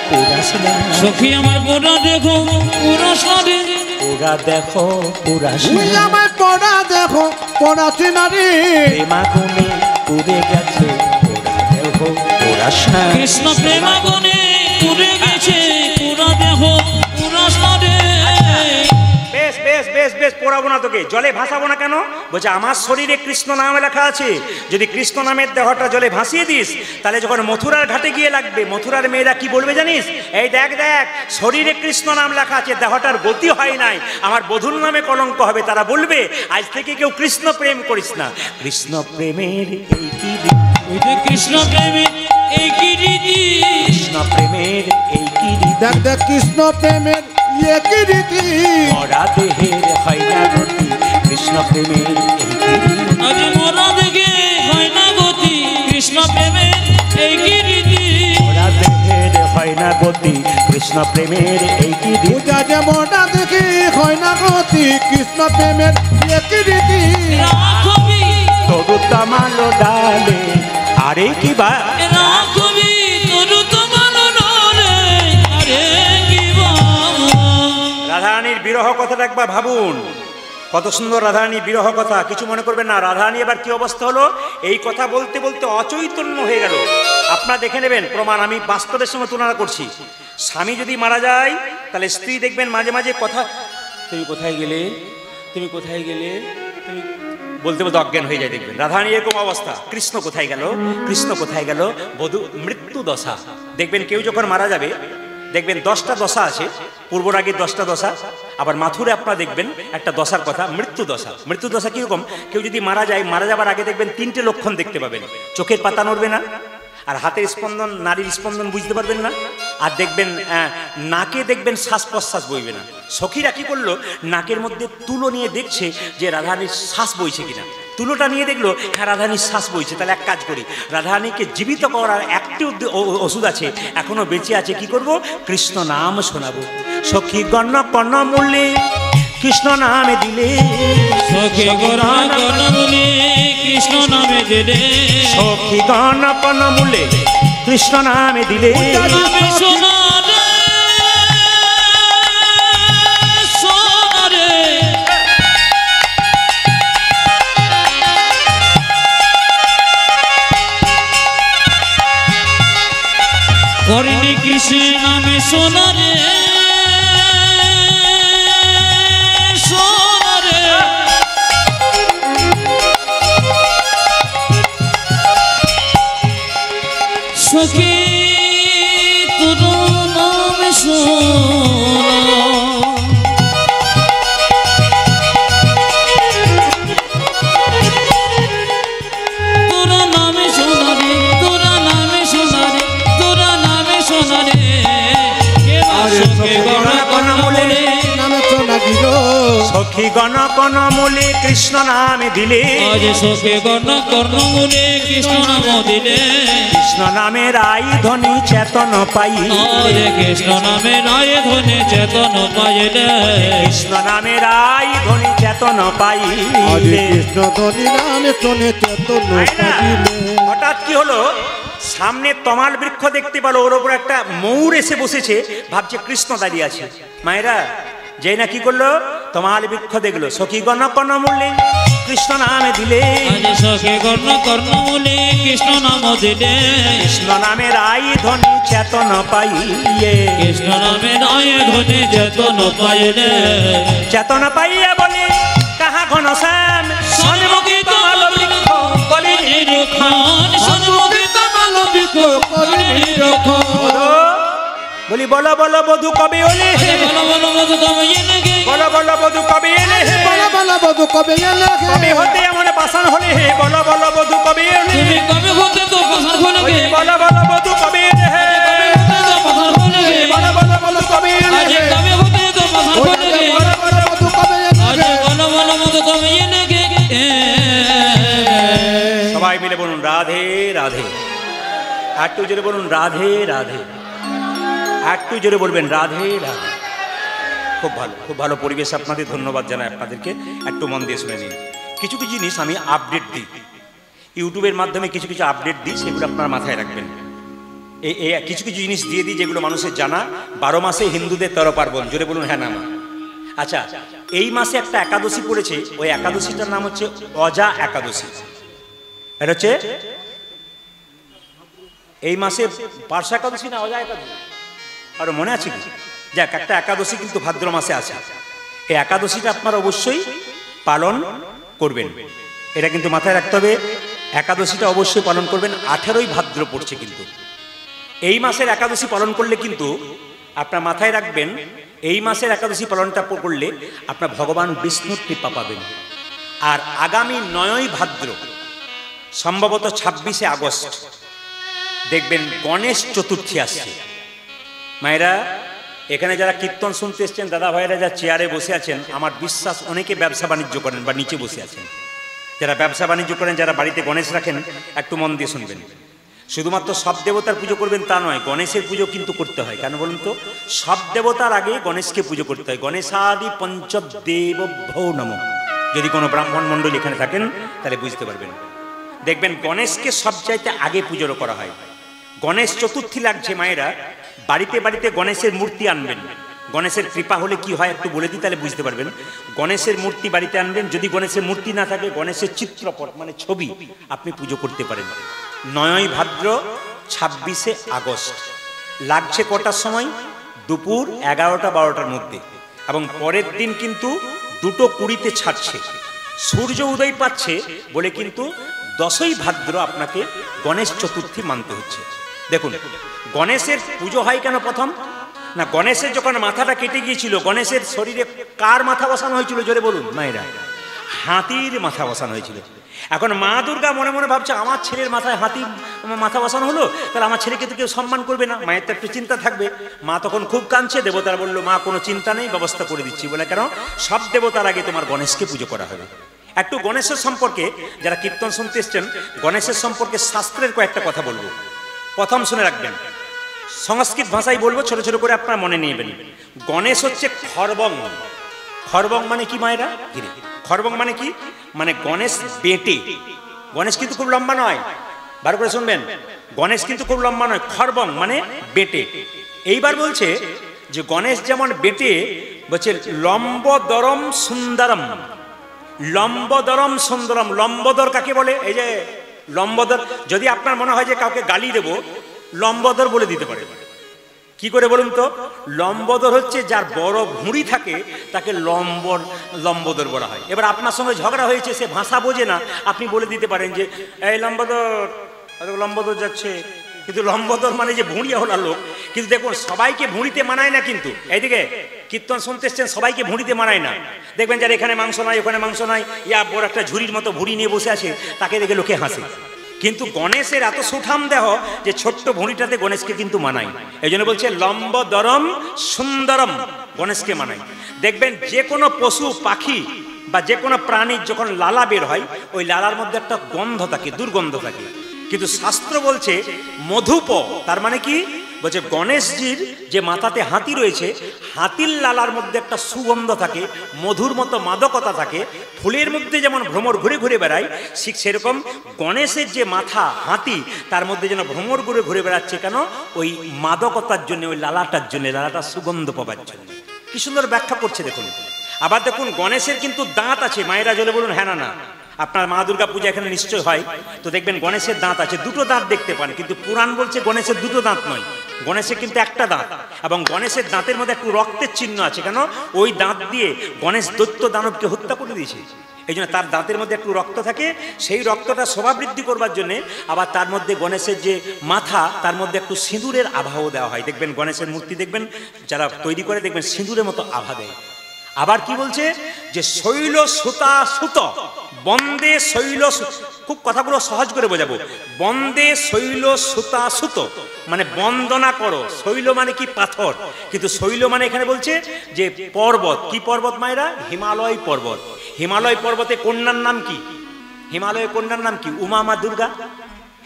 পোড়াস না সখী আমার পোড়া দেখো পুরো সারে, পোড়া দেখো পোড়াস তুই না, আমায় পড়া দেখো পড়াছি নারী প্রেম আগুনে পুড়ে গেছে, পোড়া দেহ পোড়াস না। কৃষ্ণ প্রেমাগুনে পুড়ে গেছে, পুরা দেহ পুরা সারে। বেশ বেশ বেশ বেশ, পোড়াবো না তোকে, জলে ভাসাবো না কেন? বলছে আমার শরীরে কৃষ্ণ নাম লেখা আছে, যদি কৃষ্ণ নামের দেহটা জলে ভাসিয়ে দিস তাহলে যখন মথুরার ঘাটে গিয়ে লাগবে মথুরার মেয়েরা কি বলবে জানিস? এই দেখ দেখ, শরীরে কৃষ্ণ নাম লেখা আছে, দেহটার গতি হয় নাই, আমার বধূর নামে কলঙ্ক হবে। তারা বলবে আজ থেকে কেউ কৃষ্ণ প্রেম করিস না। কৃষ্ণ প্রেমের এই কি রীতি, ওই যে কৃষ্ণ প্রেমে এই কি রীতি, কৃষ্ণ প্রেমের এই কি রীতি, দেখ দেখ কৃষ্ণ প্রেমের ইয়ে কি রীতি মরা দেহের হয় না গতি, কৃষ্ণ প্রেমের এই কি রীতি। আজ মোরা দেখে হয় না গতি, কৃষ্ণ প্রেমের এই কি রীতি। মরা দেহের হয় না গতি, কৃষ্ণ প্রেমের এই কি রীতি। পূজা যেমনটা দেখি হয় না গতি কৃষ্ণ প্রেমের ইয়ে কি রীতি রাখবি তরু তামাল ডালে আরে কি বা রাখবি তরু তোমার ডালে, আরে কি বাবা। রাধারানীর বিরহ কথাটা একবার ভাবুন, কত সুন্দর রাধারানীর বিরহ কথা। কিছু মনে করবেন না, রাধারানী এবার কি অবস্থা হলো? এই কথা বলতে বলতে অচৈতন্য হয়ে গেল। আপনারা দেখে নেবেন প্রমাণ, আমি বাস্তবের সঙ্গে তুলনা করছি। স্বামী যদি মারা যায় তাহলে স্ত্রী দেখবেন মাঝে মাঝে কথা, তুমি কোথায় গেলে, তুমি কোথায় গেলে, তুমি বলতে বলতে অজ্ঞান হয়ে যায়। দেখবেন রাধারানী এরকম অবস্থা, কৃষ্ণ কোথায় গেল, কৃষ্ণ কোথায় গেল, বধূ মৃত্যু দশা। দেখবেন কেউ যখন মারা যাবে দেখবেন 10টা দশা আছে, পূর্বরাগের 10টা দশা, আবার মাথুরে আপনারা দেখবেন একটা দশার কথা মৃত্যু দশা। মৃত্যু দশা কিরকম? কেউ যদি মারা যায়, মারা যাবার আগে দেখবেন 3টে লক্ষণ দেখতে পাবেন। চোখের পাতা নড়বে না, আর হাতের স্পন্দন, নারীর স্পন্দন বুঝতে পারবেন না, আর দেখবেন নাকে দেখবেন শ্বাস প্রশ্বাস বইবে না। সখীরা কি করলো, নাকের মধ্যে তুলো নিয়ে দেখছে যে রাধারানীর শ্বাস বইছে কিনা। তুলোটা নিয়ে দেখলো হ্যাঁ রাধারানীর শ্বাস বইছে, তাহলে এক কাজ করি, রাধারানীকে জীবিত করার একটি ওষুধ আছে, এখনো বেঁচে আছে, কি করব? কৃষ্ণ নাম শোনাবো। সখী গণ কর্ণ মূল্যে কৃষ্ণ নামে দিলে, সখী গণ গণ বলে কৃষ্ণ নামে দিলে, সখী গণ কর্ণ মূল্যে কৃষ্ণ নামে দিলে, নামে সোনা রে, সোনা রে। করিনি কৃষ্ণ নামে সোনা রে, সোনা রে। সখী তোর নামে সোনা, তোরা নামে সোনা রে, তোরা নামে সোনা রে, তোরা নামে সোনা রে। সখী গণ গণ বলে নামে চলা দিল সখী গণ কর্ণ মূল্যে কৃষ্ণ নামে দিলে, আজ সখী গণ কর্ণ বলে কৃষ্ণ নাম দিলে, কৃষ্ণ নামের আই ধ্বনি চেতন পাই, আজ কৃষ্ণ নামে রায় ধনে চেতন পাইলে, কৃষ্ণ নামের আই ধ্বনি চেতন পাই। আরে কৃষ্ণ ধনী নামে চলে চেতন পাইলে হঠাৎ কি হলো, সামনে তমাল বৃক্ষ দেখতে পেল, ওর ওপর একটা ময়ূর এসে বসেছে, ভাবছে কৃষ্ণ দাঁড়িয়ে আছে। মায়েরা যেই না কি করলো, তমাল বৃক্ষ দেখলো, সখী গণ কর্ণমূলে কৃষ্ণ নামে দিলে, আজ সখী গণ কর্ণমূলে কৃষ্ণ নাম দিলে, কৃষ্ণ নামের আই ধ্বনি চেতন পাইয়ে, কৃষ্ণ নামে নয় ধ্বনি চেতন পাইলে, চেতন পাইয়ে বলে কাহা ঘন শ্যাম সন্মুখে তমাল বৃক্ষ কলি নিরূপণ, সন্মুখে তমাল বৃক্ষ কলি নিরূপণ। বলি বলো বলো বধু কবে এলে, বলো বলো বধু কবে এলে গে, বলো বলো বধু কবে এলে, বলো বলো বধু কবে এলে, কবে হতে এমন বাসন হলে, বলো বলো বধু কবে এলে, তুমি কবে হতে তো পাথর হলে গে, বলো বলো বধু কবে এলে, কবে হতে তো পাথর হলে গে, বলো বলো বলো কবে এলে, আজ কবে হতে তো পাথর হলে গে, বলো বলো বধু কবে আজ এলে, বলো বলো বধু কবে এলে গে। সবাই মিলে বলুন রাধে রাধে, একটু জোরে বলুন রাধে রাধে, একটু জোরে বলবেন রাধে রাধে। খুব ভালো পরিবেশ আপনাদের, ধন্যবাদ জানাই আপনাদেরকে। একটু মন দিয়ে শুনে নিন। কিছু কিছু জিনিস আমি আপডেট দিই ইউটিউবের মাধ্যমে, কিছু কিছু আপডেট দিই, সেগুলো আপনারা মাথায় রাখবেন। এই কিছু কিছু জিনিস দিয়ে দিই যেগুলো মানুষের জানা। 12 মাসে হিন্দুদের 13 পার্বণ, জোরে বলুন হ্যাঁ না মা। আচ্ছা, এই মাসে একটা একাদশী পড়েছে, ওই একাদশীটার নাম হচ্ছে অজা একাদশী। এটা হচ্ছে এই মাসে পার্শ্ব একাদশী না অজা একাদশী, আর মনে আছে কি? যাক, একটা একাদশী কিন্তু ভাদ্র মাসে আছে। এই একাদশীটা আপনারা অবশ্যই পালন করবেন, এটা কিন্তু মাথায় রাখতে হবে। একাদশীটা অবশ্যই পালন করবেন। 18ই ভাদ্র পড়ছে কিন্তু এই মাসের একাদশী পালন করলে কিন্তু আপনার মাথায় রাখবেন, এই মাসের একাদশী পালনটা করলে আপনার ভগবান বিষ্ণুর কৃপা পাবেন। আর আগামী 9ই ভাদ্র সম্ভবত 26শে আগস্ট দেখবেন গণেশ চতুর্থী আসছে। মায়েরা, এখানে যারা কীর্তন শুনতে এসছেন, দাদা ভাইরা যা চেয়ারে বসে আছেন, আমার বিশ্বাস অনেকে ব্যবসা বাণিজ্য করেন বা নিচে বসে আছেন। যারা ব্যবসা বাণিজ্য করেন, যারা বাড়িতে গণেশ রাখেন, একটু মন দিয়ে শুনবেন। শুধুমাত্র সব দেবতার পুজো করবেন তা নয়, গণেশের পুজো কিন্তু করতে হয়। কেন বলুন তো? সব দেবতার আগে গণেশকে পুজো করতে হয়। গণেশাদি পঞ্চদেবভ্যো নমঃ। যদি কোনো ব্রাহ্মণ মণ্ডলী এখানে থাকেন তাহলে বুঝতে পারবেন। দেখবেন গণেশকে সবচাইতে আগে পুজো করা হয়। গণেশ চতুর্থী লাগছে মায়েরা, বাড়িতে বাড়িতে গণেশের মূর্তি আনবেন। গণেশের কৃপা হলে কি হয় একটু বলে দিই, তাহলে বুঝতে পারবেন। গণেশের মূর্তি বাড়িতে আনবেন। যদি গণেশের মূর্তি না থাকে, গণেশের চিত্রপট মানে ছবি আপনি পুজো করতে পারেন। 9ই ভাদ্র 26শে আগস্ট লাগছে কটার সময়? দুপুর 11টা-12টার মধ্যে। এবং পরের দিন কিন্তু 2:20-তে ছাড়ছে, সূর্য উদয় পাচ্ছে বলে কিন্তু 10ই ভাদ্র আপনাকে গণেশ চতুর্থী মানতে হচ্ছে। দেখুন, গণেশের পুজো হয় কেন প্রথম না? গণেশের যখন মাথাটা কেটে গিয়েছিল, গণেশের শরীরে কার মাথা বসানো হয়েছিল জোরে বলুন মায়েরা? হাতির মাথা বসানো হয়েছিল। এখন মা দুর্গা মনে মনে ভাবছে, আমার ছেলের মাথায় হাতির মাথা বসানো হলো, তাহলে আমার ছেলেকে তো কেউ সম্মান করবে না। মায়ের তো একটু চিন্তা থাকবে। মা তখন খুব কাঁদছে। দেবতারা বললো, মা কোনো চিন্তা নেই, ব্যবস্থা করে দিচ্ছি। বলে কেন? সব দেবতার আগে তোমার গণেশকে পুজো করা হবে। একটু গণেশের সম্পর্কে, যারা কীর্তন শুনতে এসছেন, গণেশের সম্পর্কে শাস্ত্রের কয়েকটা কথা বলবো। প্রথম শুনে রাখবেন, সংস্কৃত ভাষায় বলবো, ছোট ছোট করে আপনারা মনে নিয়েবেন। গণেশ হচ্ছে খর্বং। খর্বং মানে কি মায়েরা? খর্বং মানে কি? মানে গণেশ বেটে। গণেশ কিন্তু খুব লম্বা নয়, বার করে শুনবেন। গণেশ কিন্তু খুব লম্বা নয়, খর্বং মানে বেটে। এইবার বলছে যে গণেশ যেমন বেটে, বলছে লম্বদরম সুন্দরম। লম্বদরম সুন্দরম। লম্বদর কাকে বলে? এই যে লম্বদর, যদি আপনার মনে হয় যে কাউকে গালি দেব, লম্বদর বলে দিতে পারে। কি করে বলুন তো? লম্বদর হচ্ছে যার বড় ভুঁড়ি থাকে, তাকে লম্বদর বলা হয়। এবার আপনার সঙ্গে ঝগড়া হয়েছে, সে ভাষা বোঝে না, আপনি বলে দিতে পারেন যে এই লম্বদর যাচ্ছে। কিন্তু লম্বদর মানে যে ভুঁড়িয়া হলো লোক। কিন্তু দেখুন, সবাইকে ভুঁড়িতে মানায় না। কিন্তু এইদিকে কীর্তন শুনতে এসছেন, সবাইকে ভুঁড়িতে মানায় না। দেখবেন যার এখানে মাংস নাই, ওখানে মাংস নাই, ইয়া বড় একটা ঝুড়ির মতো ভুঁড়ি নিয়ে বসে আছে, তাকে দেখে লোকে হাসে। কিন্তু গণেশের এত সুঠাম দেহ যে ছোট্ট ভুঁড়িটাতে গণেশকে কিন্তু মানায়। এই জন্য বলছে লম্বদরম সুন্দরম, গণেশকে মানায়। দেখবেন যে কোনো পশু পাখি বা যে কোনো প্রাণীর যখন লালা বের হয়, ওই লালার মধ্যে একটা গন্ধ থাকে, দুর্গন্ধ থাকে। কিন্তু শাস্ত্র বলছে মধুপ, তার মানে কি? বলছে গণেশজির যে মাথাতে হাতি রয়েছে, হাতির লালার মধ্যে একটা সুগন্ধ থাকে, মধুর মতো মাদকতা থাকে, ফুলের মধ্যে যেমন ভ্রমর ঘুরে ঘুরে বেড়ায়, ঠিক সেরকম গণেশের যে মাথা হাতি, তার মধ্যে যেন ভ্রমর ঘুরে ঘুরে বেড়াচ্ছে। কেন? ওই মাদকতার জন্য, ওই লালাটার জন্য, লালাটার সুগন্ধ পাবার জন্য। কি সুন্দর ব্যাখ্যা করছে দেখুন। আবার দেখুন গণেশের কিন্তু দাঁত আছে। মায়েরা জলে বলুন হ্যাঁ না না। আপনার মা দুর্গা পূজা এখানে নিশ্চয় হয়, তো দেখবেন গণেশের দাঁত আছে, দুটো দাঁত দেখতে পান। কিন্তু পুরাণ বলছে গণেশের দুটো দাঁত নয়, গণেশের কিন্তু একটা দাঁত। এবং গণেশের দাঁতের মধ্যে একটু রক্তের চিহ্ন আছে। কেন? ওই দাঁত দিয়ে গণেশ দৈত্য দানবকে হত্যা করে দিয়েছে, এই জন্য তার দাঁতের মধ্যে একটু রক্ত থাকে। সেই রক্তটা শোভা বৃদ্ধি করবার জন্যে আবার তার মধ্যে গণেশের যে মাথা, তার মধ্যে একটু সিঁদুরের আভাও দেওয়া হয়। দেখবেন গণেশের মূর্তি দেখবেন যারা তৈরি করে, দেখবেন সিঁদুরের মতো আভা দেয়। আবার কি বলছে যে শৈল সুতা সুত বন্দে শৈল, খুব কথাগুলো সহজ করে বোঝাবো। বন্দে শৈল সুতা সুত মানে বন্দনা করো। শৈল মানে কি? পাথর। কিন্তু শৈল মানে এখানে বলছে যে পর্বত। কি পর্বত মায়েরা? হিমালয় পর্বত। হিমালয় পর্বতে কন্যার নাম কি? হিমালয় কন্যার নাম কি? উমা মা দুর্গা।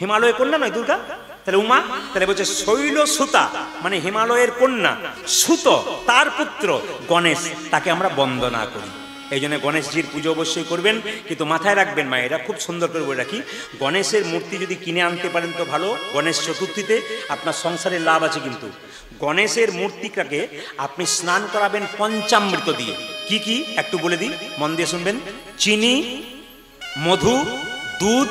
হিমালয় কন্যা নয় দুর্গা, তাহলে উমা। তাহলে বলছে শৈল সুতা মানে হিমালয়ের কন্যা, সুত তার পুত্র গণেশ, তাকে আমরা বন্দনা করি। এই জন্য গণেশজির পুজো অবশ্যই করবেন। কিন্তু মাথায় রাখবেন মায়েরা, খুব সুন্দর করে বলে রাখি, গণেশের মূর্তি যদি কিনে আনতে পারেন তো ভালো। গণেশ চতুর্থীতে আপনার সংসারের লাভ আছে। কিন্তু গণেশের মূর্তিটাকে আপনি স্নান করাবেন পঞ্চামৃত দিয়ে। কি কি একটু বলে দিই, মন দিয়ে শুনবেন। চিনি, মধু, দুধ,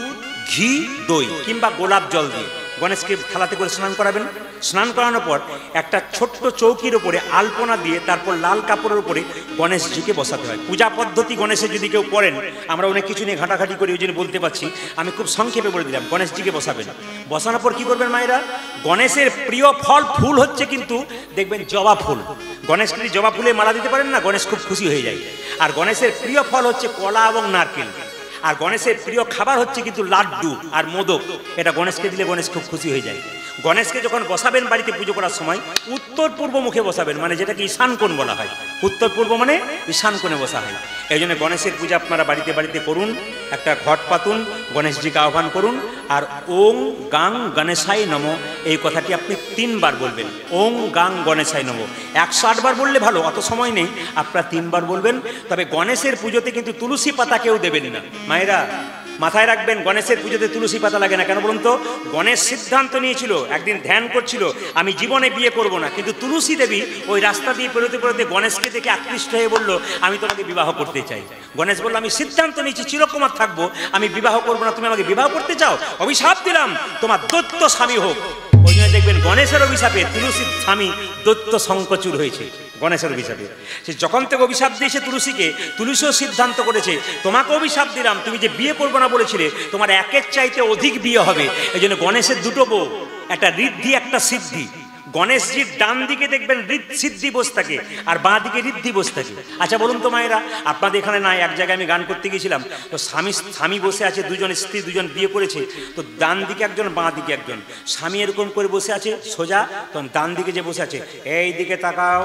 ঘি, দই কিংবা গোলাপ জল দিয়ে গণেশকে থালাতে করে স্নান করাবেন। স্নান করানোর পর একটা ছোট্ট চৌকির উপরে আলপনা দিয়ে তারপর লাল কাপড়ের উপরে গণেশজিকে বসাতে হয়। পূজা পদ্ধতি গণেশের যদি কেউ পড়েন, আমরা অনেক কিছু নিয়ে ঘাটাঘাটি করি, ওই জন্য বলতে পারছি, আমি খুব সংক্ষেপে বলে দিলাম। গণেশজিকে বসাবেন, বসানোর পর কি করবেন মায়েরা? গণেশের প্রিয় ফল ফুল হচ্ছে কিন্তু দেখবেন জবা ফুল। গণেশকে যদি জবা ফুলে মালা দিতে পারেন না, গণেশ খুব খুশি হয়ে যায়। আর গণেশের প্রিয় ফল হচ্ছে কলা এবং নারকেল। আর গণেশের প্রিয় খাবার হচ্ছে কিন্তু লাড্ডু আর মোদক। এটা গণেশকে দিলে গণেশ খুব খুশি হয়ে যায়। গণেশকে যখন বসাবেন বাড়িতে পুজো করার সময় উত্তর পূর্ব মুখে বসাবেন, মানে যেটাকে ঈশান কোণ বলা হয়। উত্তর পূর্ব মানে ঈশান কোণে বসা হয়। এই জন্য গণেশের পূজা আপনারা বাড়িতে বাড়িতে করুন। একটা ঘট পাতুন, গণেশজিকে আহ্বান করুন। আর ওং গাং গণেশায় নমঃ এই কথাটি আপনি 3 বার বলবেন। ওং গাং গণেশায় নমঃ। 108 বার বললে ভালো, অত সময় নেই, আপনারা 3 বার বলবেন। তবে গণেশের পুজোতে কিন্তু তুলসী পাতা কেউ দেবেন না মায়েরা, মাথায় রাখবেন। গণেশের পুজোতে তুলসী পাতা লাগে না। কেন বলুন তো? গণেশ সিদ্ধান্ত নিয়েছিল, একদিন ধ্যান করছিল, আমি জীবনে বিয়ে করব না। কিন্তু তুলসী দেবী ওই রাস্তা দিয়ে পেরোতে পেরোতে গণেশকে দেখে আকৃষ্ট হয়ে বলল, আমি তোমাকে বিবাহ করতে চাই। গণেশ বলল, আমি সিদ্ধান্ত নিয়েছি চিরকুমার থাকবো, আমি বিবাহ করবো না, তুমি আমাকে বিবাহ করতে চাও? অভিশাপ দিলাম, তোমার দৈত্য স্বামী হোক। ওই জন্য দেখবেন গণেশের অভিশাপে তুলসীর স্বামী দৈত্য শঙ্কচূড় হয়েছে। গণেশের অভিশাপে সে যখন থেকে অভিশাপ দিয়েছে তুলসীকে, তুলসীও সিদ্ধান্ত করেছে, তোমাকে অভিশাপ দিলাম, তুমি যে বিয়ে করবো না বলেছিলে, তোমার একের চাইতে অধিক বিয়ে হবে। এই জন্য গণেশের দুটো বউ, একটা ঋদ্ধি একটা সিদ্ধি। গণেশজির ডান দিকে দেখবেন সিদ্ধি বসে থাকে, আর বাঁ দিকে ঋদ্ধি বসে থাকে। আচ্ছা বলুন তো মায়েরা, আপনাদের এখানে নাই, এক জায়গায় আমি গান করতে গেছিলাম, তো স্বামী বসে আছে, দুজন স্ত্রী, দুজন বিয়ে করেছে, তো ডান দিকে একজন বাঁ দিকে একজন। স্বামী এরকম করে বসে আছে সোজা, তখন ডান দিকে যে বসে আছে, এই দিকে তাকাও।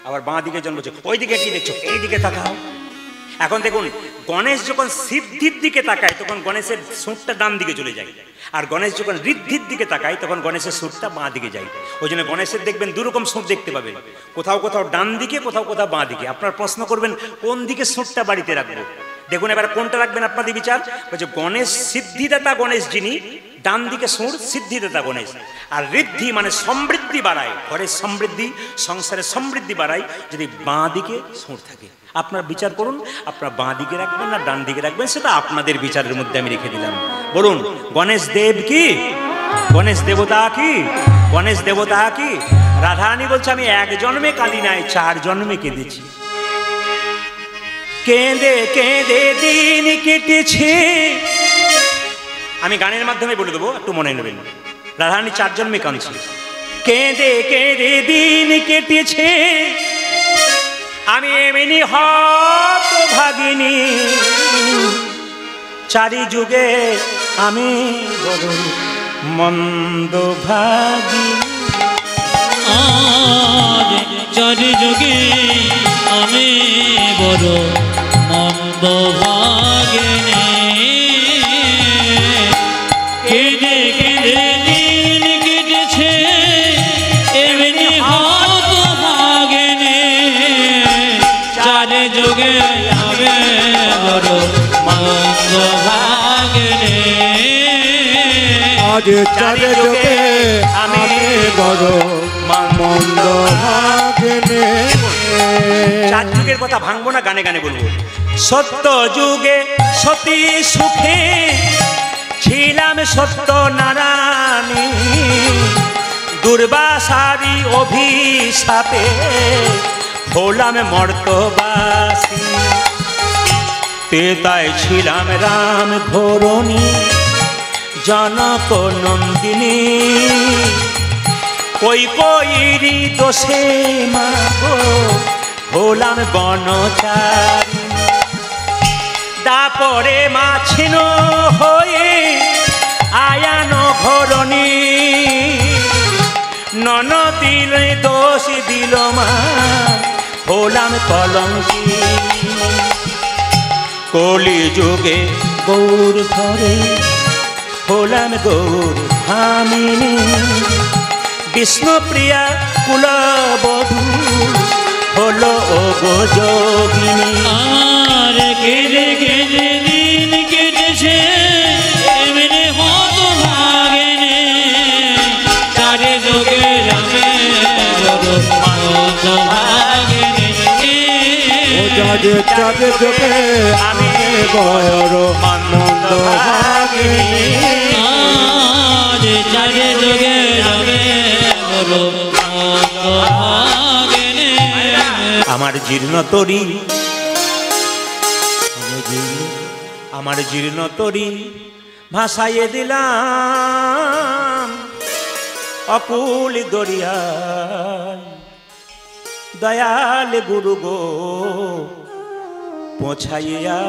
আবার বাঁ দিকে জন বলছে, ওই দিকে কি দেখছো, এই দিকে তাকাও। এখন দেখুন, গণেশ যখন সিদ্ধির দিকে তাকায় তখন গণেশের সুরটা ডান দিকে চলে যায়, আর গণেশ যখন ঋদ্ধির দিকে তাকায় তখন গণেশের সুরটা বাঁ দিকে যায়। ওই জন্য গণেশের দেখবেন দুরকম সুর দেখতে পাবেন, কোথাও কোথাও ডান দিকে, কোথাও কোথাও বাঁ দিকে। আপনার প্রশ্ন করবেন কোন দিকে সুরটা বাড়িতে রাখবো। দেখুন এবার কোনটা রাখবেন আপনাদের বিচার। বলছে গণেশ সিদ্ধিদাতা গণেশ যিনি, ডান দিকে সুর সিদ্ধিদাতা গণেশ। আর ঋদ্ধি মানে সমৃদ্ধি বাড়ায়, ঘরের সমৃদ্ধি, সংসারের সমৃদ্ধি বাড়ায় যদি বাঁ দিকে সুর থাকে। আপনার বিচার করুন, আপনার বাঁ দিকে রাখবেন না ডান দিকে রাখবেন, সেটা আপনাদের বিচারের মধ্যে আমি রেখে দিলাম। বলুন গণেশ দেব কি, গণেশ দেবতা কি, গণেশ দেবতা কি? রাধারানী বলছে, আমি 1 জন্মে কাঁদি নাই, 4 জন্মে কেঁদেছি। কেঁদে কেঁদে দিন কেটেছে। আমি গানের মাধ্যমে বলে দেবো, একটু মনে নেবেন। রাধারানী 4 জন্মে কাঁদছে। কেঁদে কেঁদে দিন কেটেছে, আমি এমনি হত ভাগিনী, চারি যুগে আমি বড় মন্দ ভাগিনী। আজ চারি যুগে আমি বড় মন্দ ভাগিনী। কেঁদে কেঁদে দিন কেটেছে, আজ চাঁদে যুগে আমি বড় মন্দ ভাগিনে। চার যুগের কথা ভাঙবো না, গানে গানে বলবো। সত্য যুগে সতী সুখে ছিলাম সত্য নারায়ণী, দুর্বাসারি অভিশাপে হলাম মর্তবাসী। তেতায় ছিলাম রাম ঘোরণী, জনক নন্দিনী, কৈকেয়ীর দোষে মাগো হলাম বনচারী। তারপরে মাছিন হয়ে আয়ান ঘরণী, ননদিল দোষ দিল মা হলাম কলঙ্কি। কলি যুগে গৌর ঘরে হলাম গৌর ভামিনী, বিষ্ণুপ্রিয়া কুলবধূ হলো ও গো যোগিনী। আমার কেঁদে কেঁদে দিন কেটেছে এমনি হত ভাগেনে, চারে যোগে যাবে বড় হত ভাগেনে। ও চাঁদে চাঁদে যুগে আমি বড় মন্দ ভাগিনে। আজ চারে যোগে যাবে বড় হত ভাগেনে। আমার জীর্ণ তরি, আমার জীর্ণ তরি ভাসাইয়ে দিলাম অকুল দরিয়ায়। দয়াল গুরু গো পৌঁছাইয়া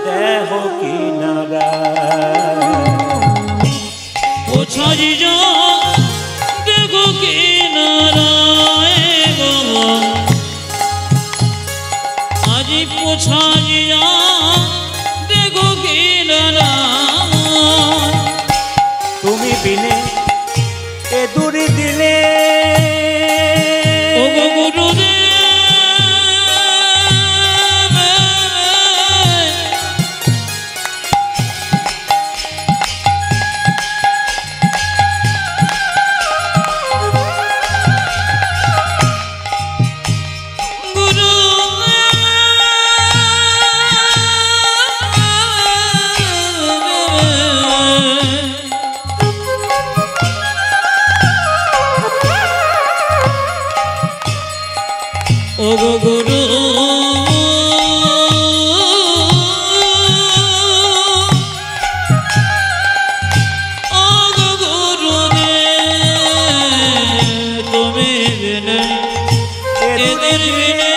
দেহ কিনারা। পোছাজি যা দেখো কিনারায় গো, আজি পোছাজি যা দেখো কিনারায়। তুমি বিনে এ দূরি দিলে ও গো গুরুদেব, ও গো গুরু ও গো গুরুদেব, তুমি বিনে এদের বিনে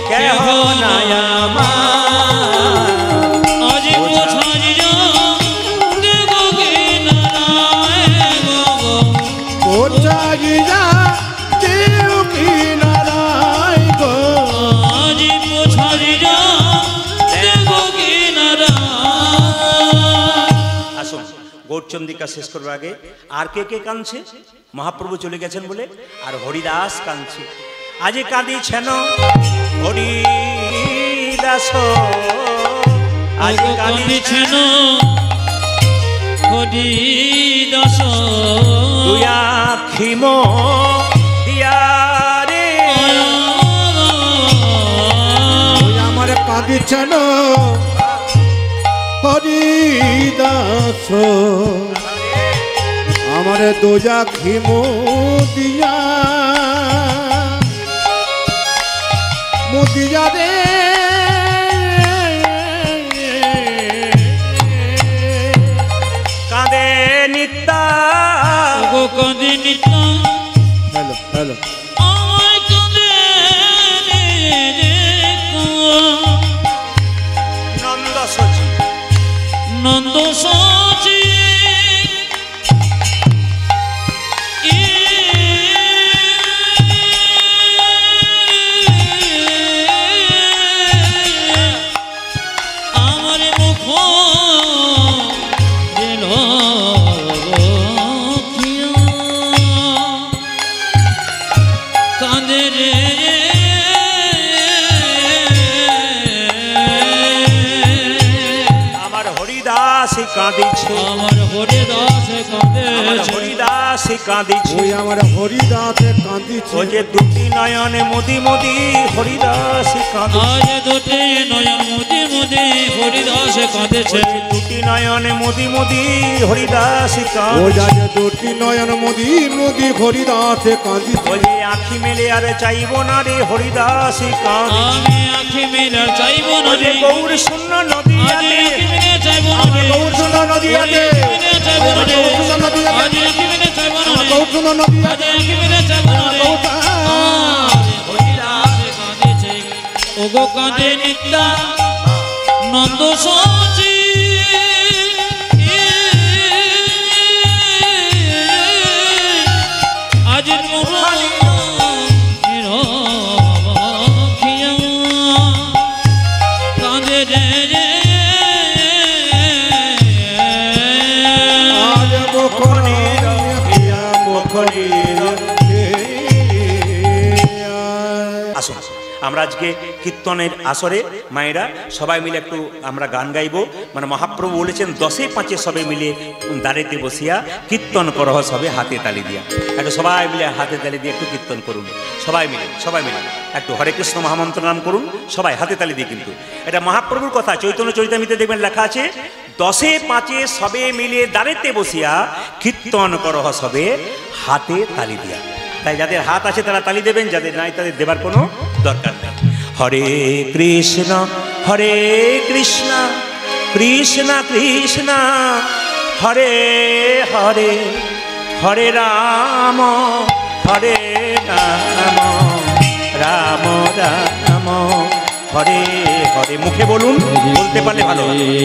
কেহ নাই আমার। আজ পোছাজি যা দেখো কিনারায় গো, ও চাঁদিয়া দেও কিনারায় গো। আজ পোছাজি যা দেখো কিনারায়। আসুন গৌরচন্দ্রিকা শেষ করবার আগে আর কে কে কাঁদছে? মহাপ্রভু চলে গেছেন বলে, আর হরিদাস কাঁদছে। আজি কাঁদিছেন হরিদাস, আজি কাঁদিছেন হরিদাস, দুই আখি দিয়া রে। ওই আমার কাঁদিছেন হরিদাস, আমার দোজা খিমো দিয়া মুদিয়া রে। কাঁদে নিত্যা গো কাঁদে নিত্যা, হ্যালো হ্যালো আমায় কাঁদে নন্দ সচি, নন্দ সচি। আমার মুখ দিল কাঁদে কাঁদিছে, ওই আমার হরিদাসে কাঁদিছে, ও যে দুটি নয়নে মুদি মুদি হরিদাস কাঁদিছে, আজ দুটি নয়ন মুদি মুদি হরিদাস কাঁদেছে, দুটি নয়নে মুদি মুদি হরিদাস ও কাঁদিছে, যাতে দুটি নয়ন মুদি মুদি হরিদাসে কাঁদিছে, ও যে আখি মেলে আর চাইব না রে হরিদাস কাঁদিছে, আমি আঁখি মেলে চাইব না ও যে রে, গৌর শূন্য নদী আজ আঁখি মেলে চাইব না রে, গৌর সুন্দর নদী আছে, মেলে চাইব না রে, গৌর সুন্দর নদী আছে, আজ আঁখি মেলে চাইব না রে, গৌর সুন্দর নদী আজ আছে, আঁখি মেলে চাইব না রে, আজ হরিদাস কাঁদেছে, ওগো কাঁদে নিত্যা নন্দ সচি, আজ কাঁদে রে আজ মুখনির প্রিয়া মুখনির আসুন আমরা আজকে কীর্তনের আসরে মায়েরা সবাই মিলে একটু আমরা গান গাইবো। মানে মহাপ্রভু বলেছেন 10-5 সবে মিলে দাঁড়িতে বসিয়া কীর্তন করহ সবে হাতে তালি দিয়া। একটু সবাই মিলে হাতে তালি দিয়ে একটু কীর্তন করুন, সবাই মিলে একটু হরে কৃষ্ণ মহামন্ত্র নাম করুন সবাই হাতে তালি দিয়ে। কিন্তু এটা মহাপ্রভুর কথা, চৈতন্য চরিতামৃতে দেখবেন লেখা আছে 10-5 সবে মিলে দাঁড়িতে বসিয়া কীর্তন করহ সবে হাতে তালি দিয়া। তাই যাদের হাত আছে তারা তালি দেবেন, যাদের নাই তাদের দেবার কোনো দরকার নেই। হরে কৃষ্ণ কৃষ্ণ কৃষ্ণ হরে হরে, হরে রাম রাম রাম হরে হরে। মুখে বলুন, বলতে পারলে ভালো।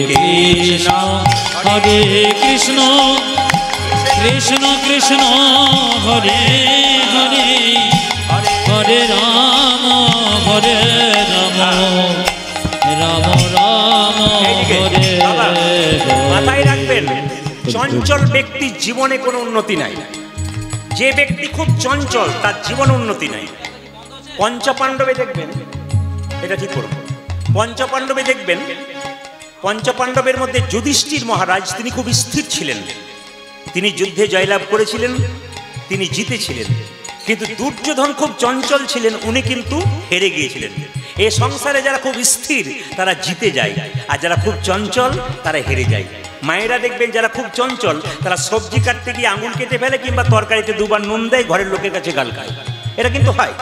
কৃষ্ণ হরে কৃষ্ণ কৃষ্ণ কৃষ্ণ হরে হরে, হরে রাম হরে রাম রাম রাম হরে মাথায় রাখবেন, চঞ্চল ব্যক্তির জীবনে কোনো উন্নতি নাই। যে ব্যক্তি খুব চঞ্চল তার জীবনে উন্নতি নাই। পঞ্চপাণ্ডবে দেখবেন, এটা ঠিক করব, পঞ্চপাণ্ডবে দেখবেন, পঞ্চপাণ্ডবের মধ্যে যুধিষ্ঠির মহারাজ তিনি খুব স্থির ছিলেন, তিনি যুদ্ধে জয়লাভ করেছিলেন, তিনি জিতেছিলেন। কিন্তু দুর্যোধন খুব চঞ্চল ছিলেন, উনি কিন্তু হেরে গিয়েছিলেন। এই সংসারে যারা খুব স্থির তারা জিতে যায়, আর যারা খুব চঞ্চল তারা হেরে যায়। মায়েরা দেখবেন যারা খুব চঞ্চল তারা সবজি কাটতে গিয়ে আঙুল কেটে ফেলে, কিংবা তরকারিতে দুবার নুন দেয়, ঘরের লোকের কাছে গাল খায়, এটা কিন্তু হয়।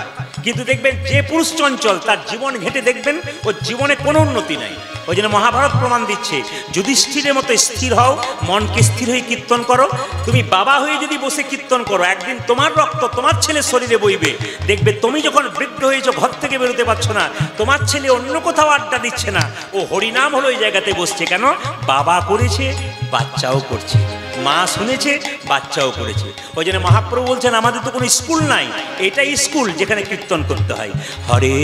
কিন্তু দেখবেন যে পুরুষ চঞ্চল তার জীবন ঘেঁটে দেখবেন ওর জীবনে কোনো উন্নতি নাই। ওই জন্য মহাভারত প্রমাণ দিচ্ছে যুধিষ্ঠিরের মতো স্থির হও, মনকে স্থির হয়ে কীর্তন করো। তুমি বাবা হয়ে যদি বসে কীর্তন করো, একদিন তোমার রক্ত তোমার ছেলের শরীরে বইবে। দেখবে তুমি যখন বৃদ্ধ হয়েছো, ঘর থেকে বেরোতে পারছো না, তোমার ছেলে অন্য কোথাও আড্ডা দিচ্ছে না, ও হরিনাম হলো ওই জায়গাতে বসছে। কেন? বাবা করেছে, বাচ্চাও করছে, মা শুনেছে, বাচ্চাও করেছে। ওই জন্য মহাপ্রভু বলছেন আমাদের তো কোনো স্কুল নাই, এটাই স্কুল যেখানে কীর্তন করতে হয়। হরে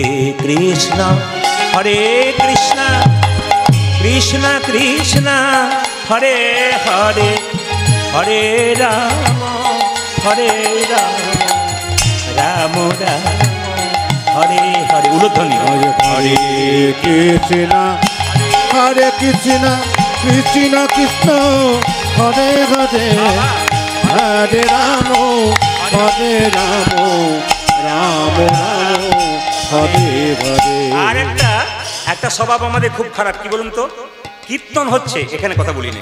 কৃষ্ণ কৃষ্ণ কৃষ্ণ হরে হরে, হরে রাম রাম রাম হরে হরে। উলধ্বনি হরে কৃষ্ণ কৃষ্ণ কৃষ্ণ হরে হরে, হরে রাম রাম রাম হরে হরে। আর একটা স্বভাব আমাদের খুব খারাপ, কি বলুন তো? কীর্তন হচ্ছে, এখানে কথা বলি না,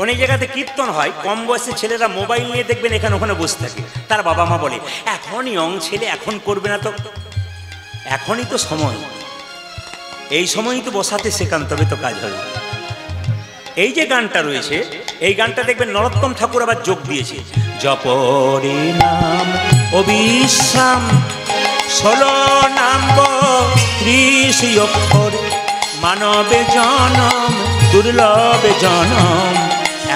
অনেক জায়গাতে কীর্তন হয়, কম বয়সের ছেলেরা মোবাইল নিয়ে দেখবেন এখানে ওখানে বসে থাকে। তার বাবা মা বলে এখন ইয়ং ছেলে, এখন করবে না তো, এখনই তো সময়, এই সময়ই তো বসাতে শেখান, তবে তো কাজ হবে। এই যে গানটা রয়েছে, এই গানটা দেখবেন নরোত্তম ঠাকুর আবার যোগ দিয়েছে। জপরে নাম অবিশ্রাম 16 নাম 30 অক্ষর, মানবে জনম দুর্লভ জনম,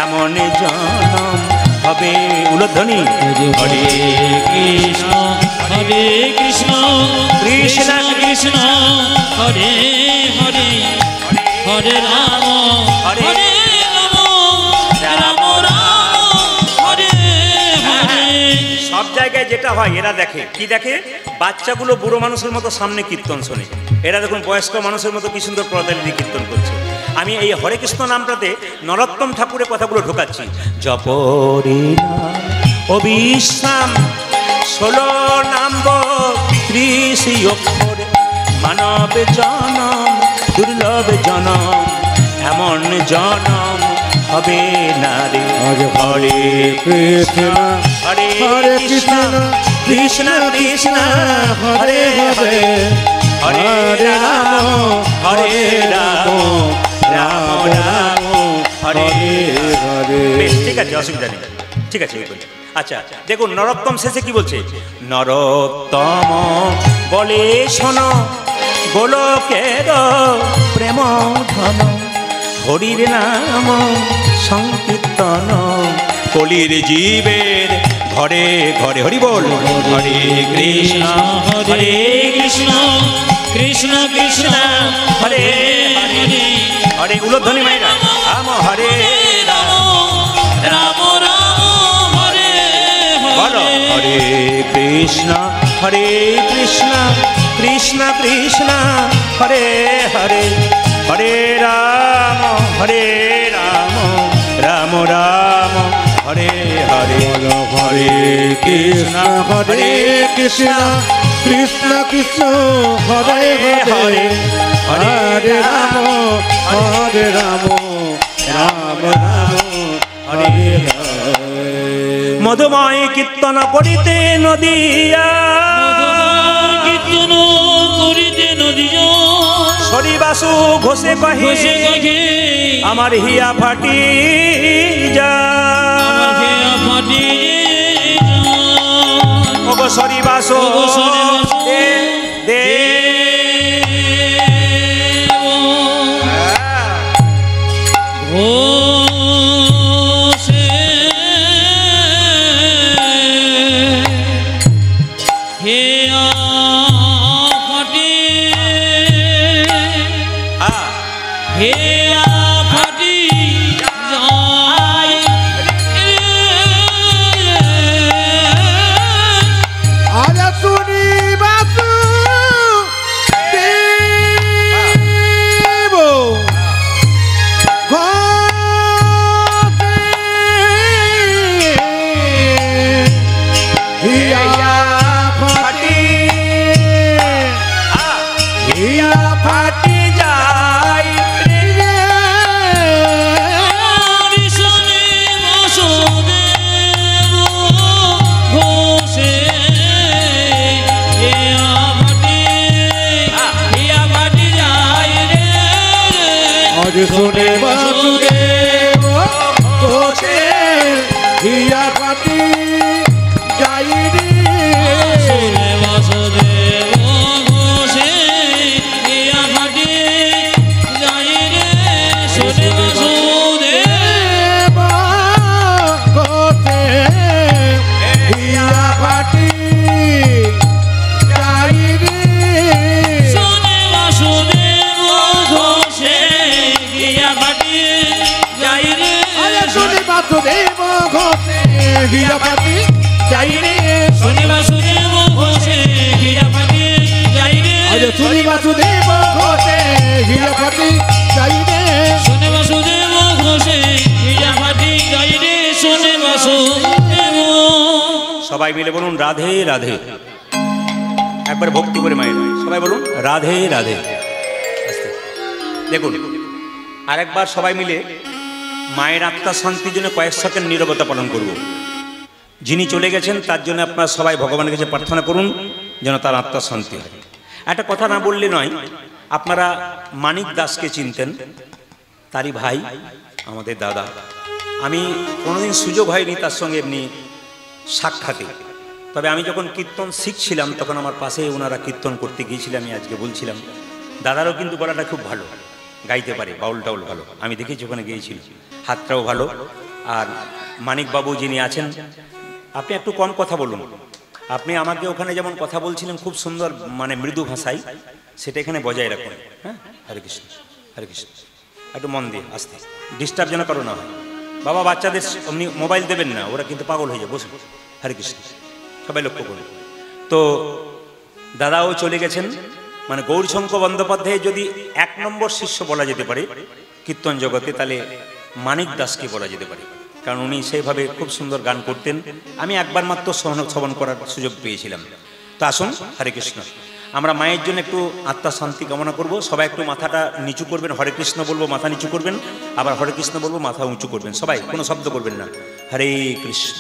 এমন জনম হবে। উলধ্বনি হরে কৃষ্ণ কৃষ্ণ কৃষ্ণ হরে হরে, হরে রাম হরে রাম রাম হরে হরে। সব জায়গায় যেটা হয়, এরা দেখে কি দেখে, বাচ্চাগুলো বুড়ো মানুষের মতো সামনে কীর্তন শোনে, এরা দেখুন বয়স্ক মানুষের মতো কি সুন্দর পর্দায় দিয়ে কীর্তন করছে। আমি এই হরে কৃষ্ণ নামটাতে নরোত্তম ঠাকুরের কথাগুলো ঢোকাচ্ছি। জপরে নাম অবিশ্রাম 16 নম্বর 30 অক্ষর মানব জনম দুর্লভ জনম এমন জনম হবে না রে হরে কৃষ্ণ হরে হরে কৃষ্ণ কৃষ্ণ কৃষ্ণ কৃষ্ণ হরে হরে হরে রাম হরে রাম রাম রাম হরে হরে বেশ ঠিক আছে অসুবিধা নেই ঠিক আছে এই বলি। আচ্ছা দেখুন নরোত্তম শেষে কি বলছে নরোত্তম বলে শোনো গোলকের প্রেম ধন হরির নাম সংকীর্তন কলির জীবের ঘরে ঘরে হরি বল হরে কৃষ্ণ হরে কৃষ্ণ কৃষ্ণ কৃষ্ণ হরে হরে হরে উলোধ্বনি মাইরা রাম হরে রাম রাম রাম হরে বলো হরে কৃষ্ণ কৃষ্ণ কৃষ্ণ হরে হরে হরে রাম রাম রাম হরে হরে হরে কৃষ্ণ কৃষ্ণ কৃষ্ণ হরে হরে হরে রাম রাম রাম হরে হরে মধুময় কীর্তন করিতে নদিয়া কীর্তন করিতে নদীয় হরিবাসু ঘোষে কহে ঘোষে কহে আমার হিয়া ফাটি যা ফাটি ওগো হরিবাসু দে দে আরে শুনি বাসু দেব ঘরে হিয়া ফাটি হিয়া ফাটি যাই আজ শুনে বাসুদেব ঘোষে হিয়া ফাটি যাই রে দেব ঘোষে হিয়া ফাটি যাই রে আরে শুনে বাসুদেব ঘোষে হিয়া ফাটি যাই রে আরে শুনি বাসুদেব ঘোষে হিয়া ফাটি যাই রে সবাই মিলে বলুন রাধে রাধে একবার ভক্তি করে মায়ের সবাই বলুন রাধে রাধে আস্তে। দেখুন আরেকবার সবাই মিলে মায়ের আত্মা শান্তির জন্য কয়েক সেকেন্ড নীরবতা পালন করব। যিনি চলে গেছেন তার জন্য আপনারা সবাই ভগবানের কাছে প্রার্থনা করুন যেন তার আত্মা শান্তি হয়। একটা কথা না বললে নয়, আপনারা মানিক দাসকে চিনতেন, তারই ভাই আমাদের দাদা। আমি কোনোদিন সুযোগ হয়নি তার সঙ্গে এমনি সাক্ষাতে, তবে আমি যখন কীর্তন শিখছিলাম তখন আমার পাশে ওনারা কীর্তন করতে গিয়েছিলাম। আমি আজকে বলছিলাম দাদারও কিন্তু গলাটা খুব ভালো, গাইতে পারে, বাউল টাউল ভালো, আমি দেখেছি ওখানে গিয়েছিল, হাতটাও ভালো। আর মানিকবাবু যিনি আছেন, আপনি একটু কম কথা বলুন। আপনি আমাকে ওখানে যেমন কথা বলছিলেন খুব সুন্দর, মানে মৃদু ভাষায়, সেটা এখানে বজায় রাখুন। হ্যাঁ, হরে কৃষ্ণ হরে কৃষ্ণ। একটু মন দিয়ে আস্তে, ডিস্টার্ব যেন কারো না হয়। বাবা বাচ্চাদের অমনি মোবাইল দেবেন না, ওরা কিন্তু পাগল হয়ে যায়। বসুন, হরে কৃষ্ণ, সবাই লক্ষ্য করুন। তো দাদাও চলে গেছেন, মানে গৌরশঙ্কর বন্দ্যোপাধ্যায় যদি 1 নম্বর শিষ্য বলা যেতে পারে কীর্তন জগতে, তাহলে মানিক দাসকে বলা যেতে পারে। কারণ উনি সেইভাবে খুব সুন্দর গান করতেন। আমি একবার মাত্র শ্রবণ করার সুযোগ পেয়েছিলাম। তো আসুন, হরে কৃষ্ণ। আমরা মায়ের জন্য একটু আত্মার শান্তি কামনা করব। সবাই একটু মাথাটা নিচু করবেন, হরে কৃষ্ণ বলবো মাথা নিচু করবেন, আবার হরে কৃষ্ণ বলবো মাথা উঁচু করবেন। সবাই কোনো শব্দ করবেন না। হরে কৃষ্ণ।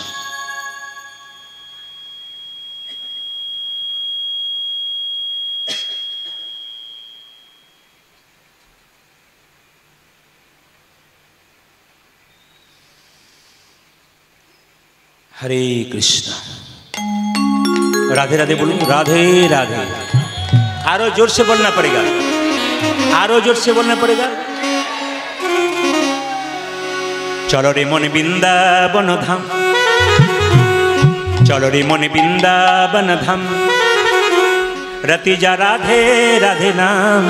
हरे कृष्ण। राधे राधे बोलूं, राधे राधे। आरो जोर से बोलना पड़ेगा, आरो जोर से बोलना पड़ेगा। चलो रे मन वृंदावन धाम, चलो रे मन वृंदावन धाम, रति जा राधे राधे नाम,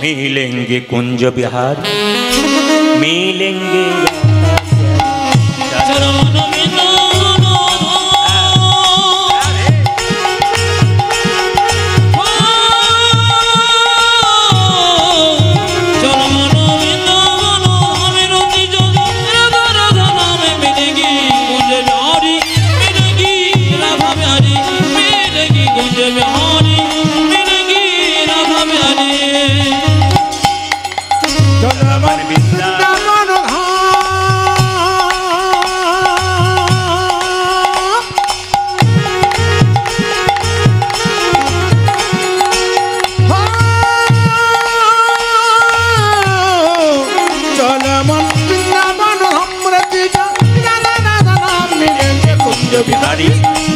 मिलेंगे कुंज बिहार, मिलेंगे बिहारी,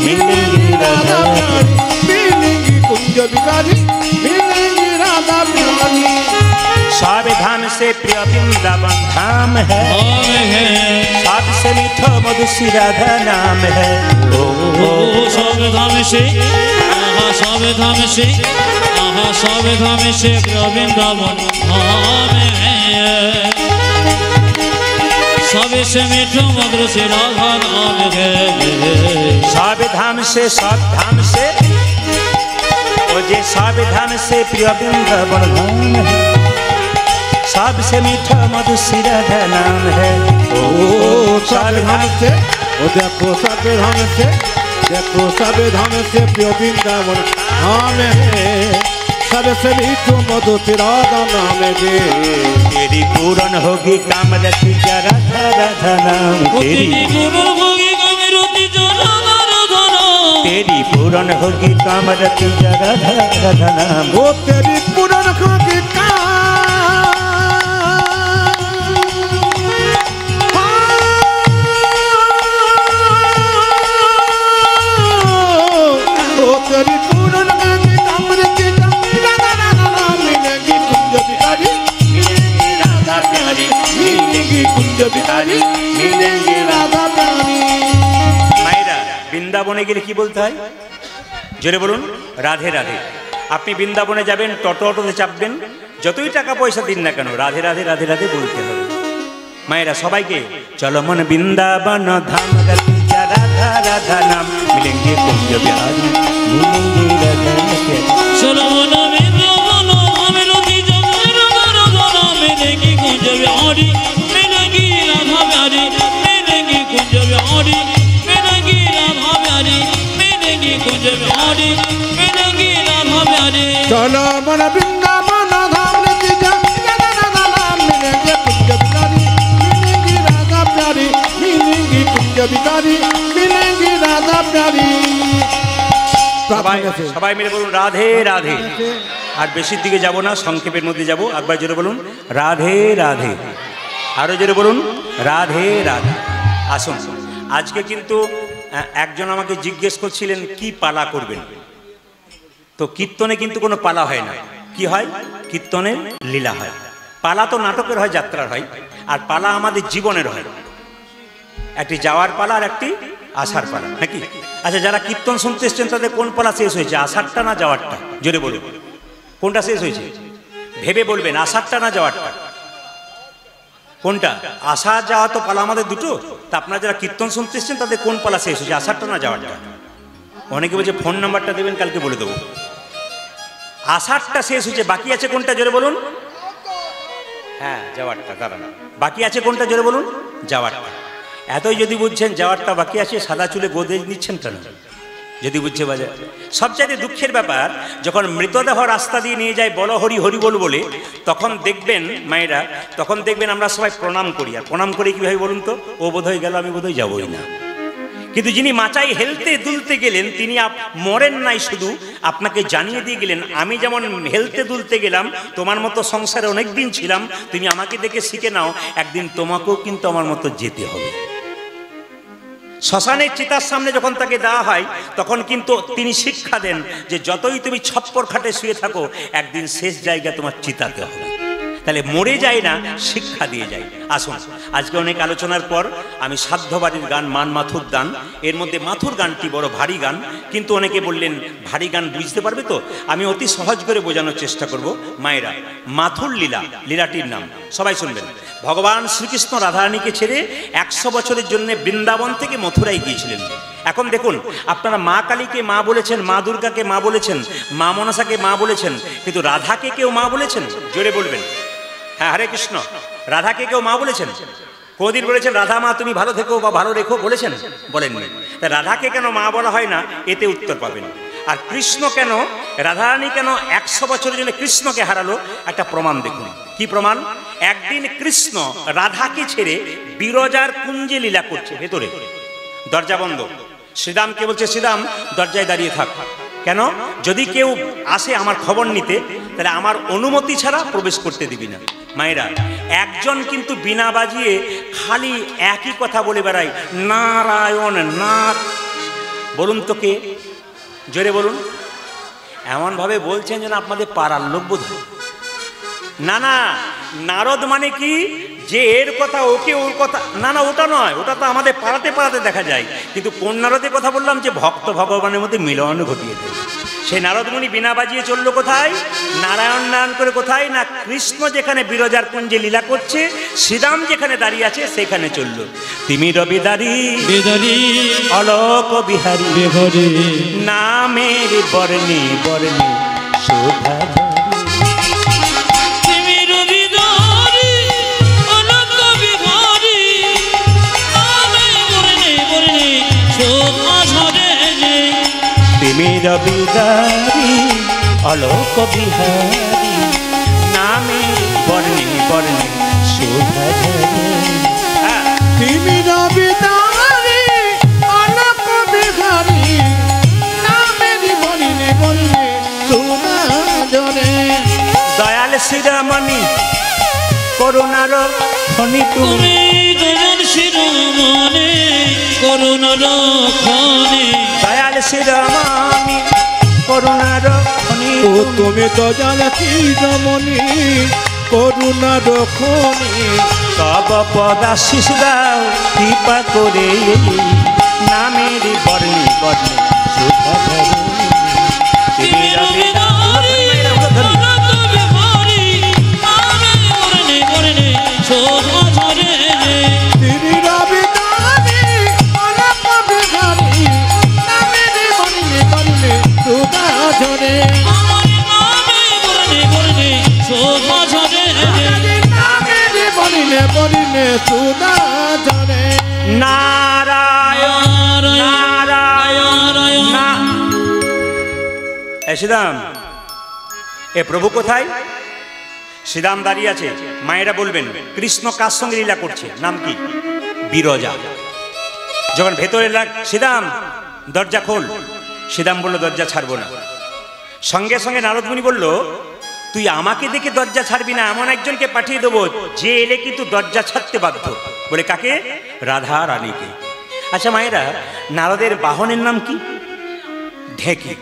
मिलेंगे राधा प्यारी, मिलेंगे कुंज बिहारी, मिलेंगे राधा प्यारी। सारे धाम से प्रिय वृंदावन धाम है, सबसे मीठा मधुर राधा नाम है। ओ सारे धाम से, सारे धाम से, सारे धाम से प्रिय वृंदावन धाम है, सबसे मीठो मधुर से राधा नाम है। सब धाम से, सब धाम से, ओ जे सब धाम से प्रिय वृंदावन धाम है, सबसे मीठा मधुर राधा नाम है। ओ सब धाम से, ओ देखो सब धाम से, देखो सब धाम से प्रिय वृंदावन धाम है, सबसे मीठो मधुर राधा नाम है। तेरी पूर्ण होगी कामरति राधा राधा नाम, तेरी पूर्ण होगी कामरति राधा नाम, तेरी पूर्ण होगी कामरति राधा राधा नाम, वो तेरी पूर्ण होगी बिहारी, मिलेंगे राधा प्यारी। मायरा বৃন্দাবনে গেলে কি বলতে হয়? জোরে বলুন, রাধে রাধে। আপনি বৃন্দাবনে যাবেন, টোটোতে চাপবেন, যতই টাকা পয়সা দিন না কেন, রাধে রাধে রাধে রাধে বলতে হবে। মায়েরা সবাইকে চলো মন বৃন্দাবন ধাম, রতি যা রাধা রাধা নাম, মিলেंगे कुंज बिहारी, मिलेंगे राधा प्यारी। चलो मन वृंदावन धाम, रति जा राधा राधा नाम, मिलेंगे कुंज बिहारी, मिलेंगे राधा प्यारी, मिलेंगे कुंज बिहारी, मिलेंगे राधा प्यारी, मिलेंगे कुंज बिहारी, मिलेंगे राधा प्यारी। चलो मन वृंदावन धाम, रति जा राधा राधा नाम, मिलेंगे कुंज बिहारी, मिलेंगे राधा प्यारी, मिलेंगे कुंज बिहारी, मिलेंगे राधा प्यारी। সবাই সবাই মিলে বলুন রাধে রাধে। আর বেশির দিকে যাব না, সংক্ষেপের মধ্যে যাব। একবার জোরে বলুন রাধে রাধে, আরো জোরে বলুন রাধে রাধে। আসুন, আজকে কিন্তু একজন আমাকে জিজ্ঞেস করছিলেন কি পালা করবেন। তো কীর্তনে কিন্তু কোনো পালা হয় না। কি হয়? কীর্তনের লীলা হয়। পালা তো নাটকের হয়, যাত্রার হয়, আর পালা আমাদের জীবনের হয়। একটি যাওয়ার পালা আর একটি আসার পালা, নাকি? আচ্ছা, যারা কীর্তন শুনতে এসছেন তাদের কোন পালা শেষ হয়েছে, আসারটা না যাওয়ারটা? জোরে বলুন কোনটা শেষ হয়েছে, ভেবে বলবেন, আসারটা না যাওয়ারটা? কোনটা? আসা যাওয়া তো পালা আমাদের দুটো। তা আপনারা যারা কীর্তন শুনতে এসছেন তাদের কোন পালা শেষ হয়েছে, আসারটা না যাওয়ারটা? অনেকে বলছে ফোন নাম্বারটা দেবেন, কালকে বলে দেবো। আসারটা শেষ হয়েছে, বাকি আছে কোনটা? জোরে বলুন। হ্যাঁ যাওয়ারটা, দাঁড়ান, বাকি আছে কোনটা জোরে বলুন? যাওয়ারটা। এতই যদি বুঝছেন যাওয়ারটা বাকি আছে, সাদা চুলে গোদরেজ নিচ্ছেন কেন? যদি বুঝছে বাজার। সবচাইতে দুঃখের ব্যাপার, যখন মৃতদেহ রাস্তা দিয়ে নিয়ে যায় বল হরি হরি বল বলে, তখন দেখবেন মায়েরা, তখন দেখবেন আমরা সবাই প্রণাম করি। আর প্রণাম করে কীভাবে বলুন তো? ও বোধহয় গেল, আমি বোধহয় যাবই না। কিন্তু যিনি মাচাই হেলতে দুলতে গেলেন, তিনি মরেন নাই, শুধু আপনাকে জানিয়ে দিয়ে গেলেন, আমি যেমন হেলতে দুলতে গেলাম, তোমার মতো সংসারে অনেক দিন ছিলাম, তুমি আমাকে দেখে শিখে নাও, একদিন তোমাকেও কিন্তু আমার মতো যেতে হবে। শ্মশানের চিতার সামনে যখন তাকে দেওয়া হয়, তখন কিন্তু তিনি শিক্ষা দেন যে যতই তুমি ছপ্পর খাটে শুয়ে থাকো, একদিন শেষ জায়গা তোমার চিতাতে হবে। তাহলে মরে যায় না, শিক্ষা দিয়ে যায়। আসুন, আজকে অনেক আলোচনার পর আমি সাধ্যবাড়ির গান মান মাথুর দান, এর মধ্যে মাথুর গানটি বড় ভারী গান, কিন্তু অনেকে বললেন ভারী গান বুঝতে পারবে তো, আমি অতি সহজ করে বোঝানোর চেষ্টা করব। মায়েরা, মাথুর লীলা, লীলাটির নাম সবাই শুনবেন। ভগবান শ্রীকৃষ্ণ রাধারানীকে ছেড়ে 100 বছরের জন্য বৃন্দাবন থেকে মথুরায় গিয়েছিলেন। এখন দেখুন, আপনারা মা কালীকে মা বলেছেন, মা দুর্গাকে মা বলেছেন, মা মনসাকে মা বলেছেন, কিন্তু রাধাকে কেউ মা বলেছেন? জোরে বলবেন। হ্যাঁ, হরে কৃষ্ণ। রাধাকে কেউ মা বলেছেন? কোনদিন বলেছেন রাধা মা তুমি ভালো থেকো বা ভালো রেখো বলেছেন? বলেননি। রাধাকে কেন মা বলা হয় না, এতে উত্তর পাবেন। আর কৃষ্ণ কেন, রাধারানী কেন 100 বছরের জন্য কৃষ্ণকে হারালো, একটা প্রমাণ দেখুন। কি প্রমাণ? একদিন কৃষ্ণ রাধাকে ছেড়ে বিরজার কুঞ্জে লীলা করছে, ভেতরে দরজা বন্ধ। শ্রীরামকে বলছে, শ্রীরাম দরজায় দাঁড়িয়ে থাক। কেন? যদি কেউ আসে আমার খবর নিতে, তাহলে আমার অনুমতি ছাড়া প্রবেশ করতে দিবি না। মায়েরা, একজন কিন্তু বিনা বাজিয়ে খালি একই কথা বলে বেড়ায়, নারায়ণ না। বলুন তো কে? জোরে বলুন। এমনভাবে বলছেন যেন আপনাদের পাড়ার লোক বোধ হয়। না না, নারদ মানে কি যে এর কথা ওকে ওর কথা, না না ওটা নয়, ওটা তো আমাদের পাড়াতে পাড়াতে দেখা যায়। কিন্তু কোন নারদের কথা বললাম? যে ভক্ত ভগবানের মধ্যে মিলন ঘটিয়ে দেয়। সেই নারদমুনি বিনা বাজিয়ে চললো কোথায়? নারায়ণ নারায়ণ করে। কোথায় না? কৃষ্ণ যেখানে বিরজার কুঞ্জে লীলা করছে, শ্রীরাম যেখানে দাঁড়িয়ে আছে সেখানে চললো। তিমি রবিদারি অলোক বিহারী নামের বর্ণে বর্ণে শোভা। তিমি রবিদারি অলোক বিহারী নামে বর্ণে বর্ণে শোভা। তিমি রবিদারি অলোক বিহারী নামের বর্ণে বর্ণে শোভা ঝরে। দয়াল শ্রীরামণি করুণার খনি তুমি, দয়াল শিরোমণি করুণার খনি। দয়াল শ্রীরামণি করুণার খনি। ও তুমি দয়াল শিরোমণি করুণার খনি। তব পদাশিস দাও কৃপা করে নামের বর্ণে বর্ণে শোভা ধরে। তিমি রবিদারি অলোক বিহারী নামের বর্ণে বর্ণে শোভা ঝরে। তিমি রবিদারি অলোক বিহারী নামের বর্ণে বর্ণে শোভা ঝরে। আমার নামে বর্ণে বর্ণে শোভা ঝরে। নামের বর্ণে বর্ণে শোভা ঝরে। নারায়ণ নারায়ণ না। শ্রীরাম, এ প্রভু কোথায়? শ্রীরাম দাঁড়িয়ে আছে। মায়েরা বলবেন কৃষ্ণ কার সঙ্গে লীলা করছে? নাম কি? বিরজা। যখন ভেতরে শ্রীরাম দরজা খোল, শ্রীরাম বলল দরজা ছাড়বো না। সঙ্গে সঙ্গে নারদমুনি বলল, তুই আমাকে দেখে দরজা ছাড়বি না, এমন একজনকে পাঠিয়ে দেবো যে এলে কিন্তু দরজা ছাড়তে বাধ্য। বলে কাকে? রাধা রানীকে। আচ্ছা মায়েরা, নারদের বাহনের নাম কি? ঢেকি।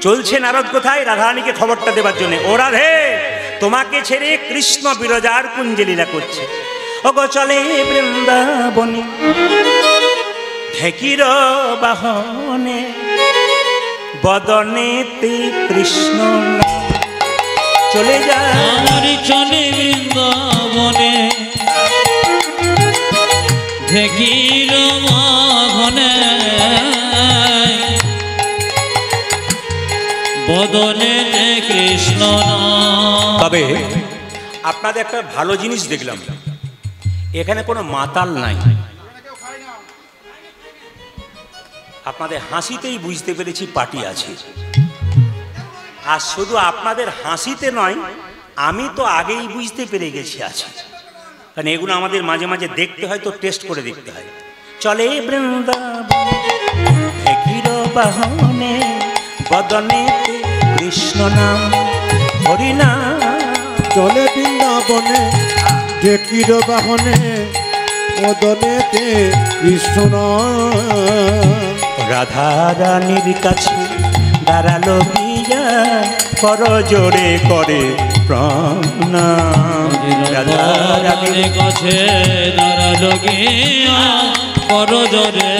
চলছে নারদ কোথায়? রাধারানীকে খবরটা দেবার জন্য। ও রাধে, তোমাকে ছেড়ে কৃষ্ণ বিরজার কুঞ্জে লীলা করছে। ও গো চলে বৃন্দাবনে ঢেকির বাহনে, বদনেতে কৃষ্ণ নাম। চলে যায় আমার চলে বৃন্দাবনে ঢেকির বাহনে, বদনে কৃষ্ণ নাম। তবে আপনাদের একটা ভালো জিনিস দেখলাম, এখানে কোনো মাতাল নাই। আপনাদের হাসিতেই বুঝতে পেরেছি পার্টি আছে। আর শুধু আপনাদের হাসিতে নয়, আমি তো আগেই বুঝতে পেরে গেছি আছে। কারণ এগুলো আমাদের মাঝে মাঝে দেখতে হয়, তো টেস্ট করে দেখতে হয়। চলে বৃন্দাবন বাহনে বদনে কৃষ্ণ নাম হরিনাম। চলে বৃন্দাবনে ঢেকির বাহনে মদনেতে কৃষ্ণ নাম। রাধা রানীর কাছে দাঁড়ালো গিয়া কর জোরে করে প্রণাম। রাধা রানীর কাছে দাঁড়ালো গিয়া কর জোরে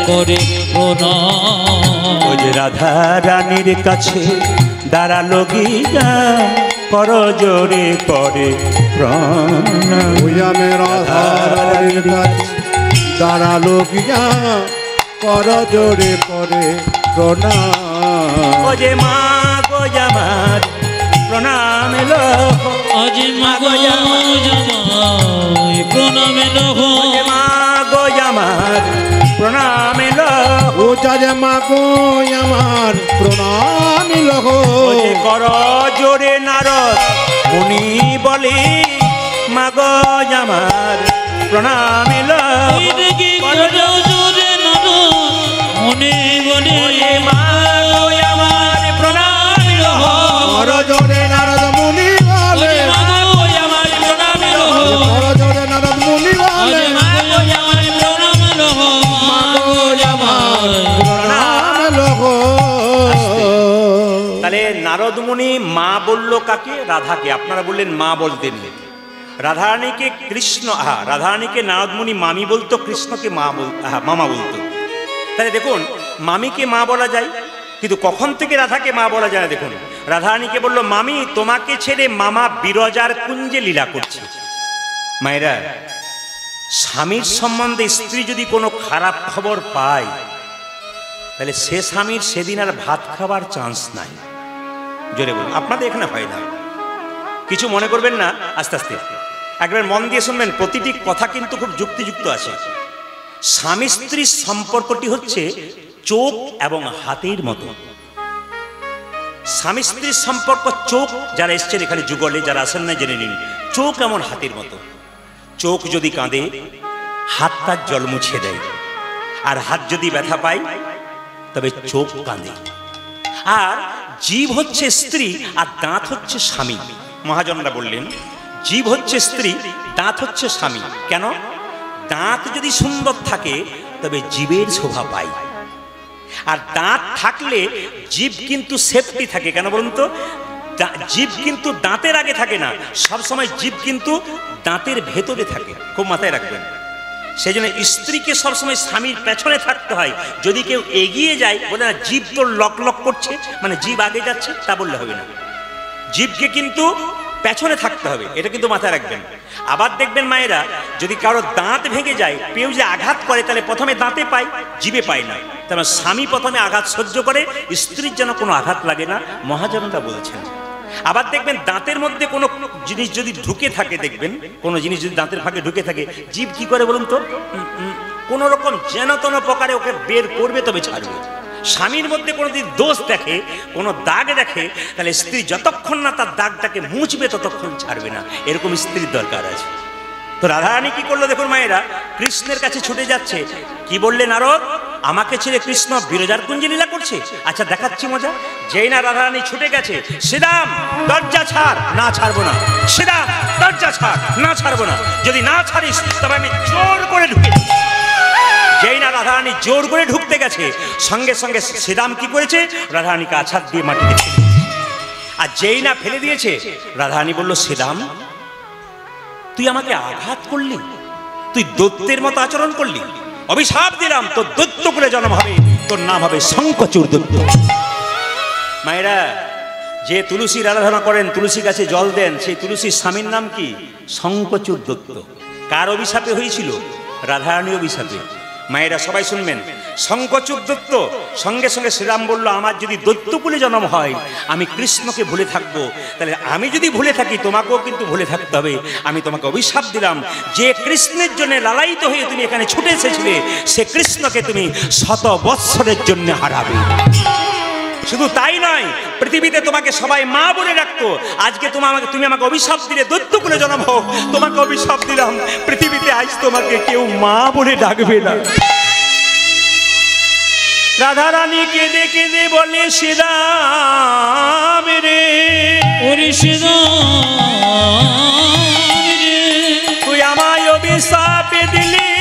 করে প্রণাম। ওই যে রাধা রানীর কাছে দাঁড়ালো গিয়া কর জোরে করে প্রণাম। ওই আমি রাধা রানীর কাছে দাঁড়ালো গিয়া কর জোরে করে প্রণাম। ও যে মা গো আমার প্রণাম এলো, আজ মা গো জামাই প্রণাম এলো। মা গো আমার প্রণাম এলো। ও চাচা মা গো আমার প্রণাম লহ। কর জোরে নারদ মুনি বলি মা গো আমার প্রণাম এলো। জোরে নারদ মুনি বলি মা গো আমার প্রণাম এলো। কর জোরে নারদ মুনি বলে, মা গো আমার প্রণাম এলো। কর জোরে নারদ মুনি বলে, মা গো আমার প্রণাম এলো। মা গো আমার প্রণাম লহ। তাহলে নারদ মুনি মা বলল কাকে? রাধাকে। আপনারা বললেন মা বলতেন। রাধারানীকে কৃষ্ণ, রাধারানীকে নারদ মুনি মামি বলতো, কৃষ্ণকে মা মামা বলতো। তাহলে দেখুন, মামিকে মা বলা যায়, কিন্তু কখন থেকে রাধাকে মা বলা যায় না। দেখুন, রাধারানীকে বলল মামি, তোমাকে ছেড়ে মামা বিরজার কুঞ্জে লীলা করছে। মায়েরা, স্বামীর সম্বন্ধে স্ত্রী যদি কোনো খারাপ খবর পায়, তাহলে সে স্বামীর সেদিন আর ভাত খাবার চান্স নাই। জোরে বলুন, আপনাদের এখানে হয় না, কিছু মনে করবেন না। আস্তে আস্তে একবার মন দিয়ে শুনবেন, প্রতিটি কথা কিন্তু খুব যুক্তিযুক্ত আছে। স্বামী স্ত্রীর সম্পর্কটি হচ্ছে চোখ এবং হাতের মতো। স্বামী স্ত্রীর সম্পর্ক চোখ, যারা এসছেন এখানে যুগলে, যারা আসেন না জেনে নিন, চোখ এমন হাতের মতো। চোখ যদি কাঁদে, হাত তার জল মুছে দেয়। আর হাত যদি ব্যথা পায়, তবে চোখ কাঁদে। আর জীব হচ্ছে স্ত্রী, আর দাঁত হচ্ছে স্বামী। মহাজনরা বললেন, জীব হচ্ছে স্ত্রী, দাঁত হচ্ছে স্বামী। কেন? দাঁত যদি সুন্দর থাকে, তবে জীবের শোভা পায়। আর দাঁত থাকলে জীব কিন্তু সেফটি থাকে। কেন বলুন তো? জীব কিন্তু দাঁতের আগে থাকে না, সবসময় জীব কিন্তু দাঁতের ভেতরে থাকে। খুব মাথায় রাখবেন। সেই জন্য স্ত্রীকে সবসময় স্বামীর পেছনে থাকতে হয়। যদি কেউ এগিয়ে যায়, বলে না জীব তোর লক লক করছে, মানে জীব আগে যাচ্ছে, তা বললে হবে না। জীবকে কিন্তু পেছনে থাকতে হবে, এটা কিন্তু মাথায় রাখবেন। আবার দেখবেন মায়েরা, যদি কারো দাঁত ভেঙে যায়, কেউ যে আঘাত করে, তাহলে প্রথমে দাঁতে পায়, জিভে পায় না। তার স্বামী প্রথমে আঘাত সহ্য করে, স্ত্রীর যেন কোনো আঘাত লাগে না, মহাজনরা বলছেন। আবার দেখবেন, দাঁতের মধ্যে কোনো জিনিস যদি ঢুকে থাকে, দেখবেন কোনো জিনিস যদি দাঁতের ফাঁকে ঢুকে থাকে, জীব কি করে বলুন তো? কোন রকম যেন তেন প্রকারে ওকে বের করবে, তবে ছাড়বে। স্বামীর মধ্যে কোনো যদি দোষ দেখে, কোনো দাগ দেখে, তাহলে স্ত্রী যতক্ষণ না তার দাগটাকে মুছবে, ততক্ষণ ছাড়বে না। এরকম স্ত্রীর দরকার আছে। তো রাধারানী কি করলো দেখুন মায়েরা, কৃষ্ণের কাছে ছুটে যাচ্ছে। কি বললেন নারদ? আমাকে ছেড়ে কৃষ্ণ বিরজার কুঞ্জে লীলা করছে। আচ্ছা, দেখাচ্ছি মজা। যেই না রাধারানী ছুটে গেছে, শ্রীরাম দরজা ছাড়। না, ছাড়বো না। শ্রীরাম দরজা ছাড়। না, ছাড়বো না। যদি না ছাড়িস, তবে আমি জোর করে ঢুকে। যেই না রাধারানী জোর করে ঢুকতে গেছে, সঙ্গে সঙ্গে শ্রীরাম কি করেছে? রাধারানীকে আছাড় দিয়ে মাটিতে ফেলে দিয়েছে। আর যেই না ফেলে দিয়েছে, রাধারানী বলল, শ্রীরাম তুই আমাকে আঘাত করলি, তুই দৈত্যের মতো আচরণ করলি। অভিশাপ দিলাম, তোর দৈত্য করে জন্ম হবে, তোর নাম হবে শঙ্খচূড় দৈত্য। মায়েরা, যে তুলসীর আরাধনা করেন, তুলসী গাছে জল দেন, সেই তুলসীর স্বামীর নাম কি? শঙ্খচূড় দৈত্য। কার অভিশাপে হয়েছিল? রাধারানী অভিশাপে। মায়েরা সবাই শুনবেন, শঙ্খচূড় দৈত্য। সঙ্গে সঙ্গে শ্রীরাম বলল, আমার যদি দৈত্যকুলে জন্ম হয় আমি কৃষ্ণকে ভুলে থাকবো, তাহলে আমি যদি ভুলে থাকি তোমাকেও কিন্তু ভুলে থাকতে হবে। আমি তোমাকে অভিশাপ দিলাম, যে কৃষ্ণের জন্য লালায়িত হয়ে তুমি এখানে ছুটে এসেছিলে, সে কৃষ্ণকে তুমি 100 বৎসরের জন্য হারাবে। শুধু তাই নয়, পৃথিবীতে তোমাকে সবাই মা বলে রাখতো। আজকে তুমি আমাকে অভিশাপ দিলে, দৈত্যকুলে জন্ম হোক, তোমাকে অভিশাপ দিলাম, পৃথিবীতে আজ তোমাকে কেউ মা বলে ডাকবে না। রাধা রানী কেঁদে কেঁদে বলে, শ্রীরাম রে, ওরে শ্রীরাম রে, তুই আমায় অভিশাপ দিলি,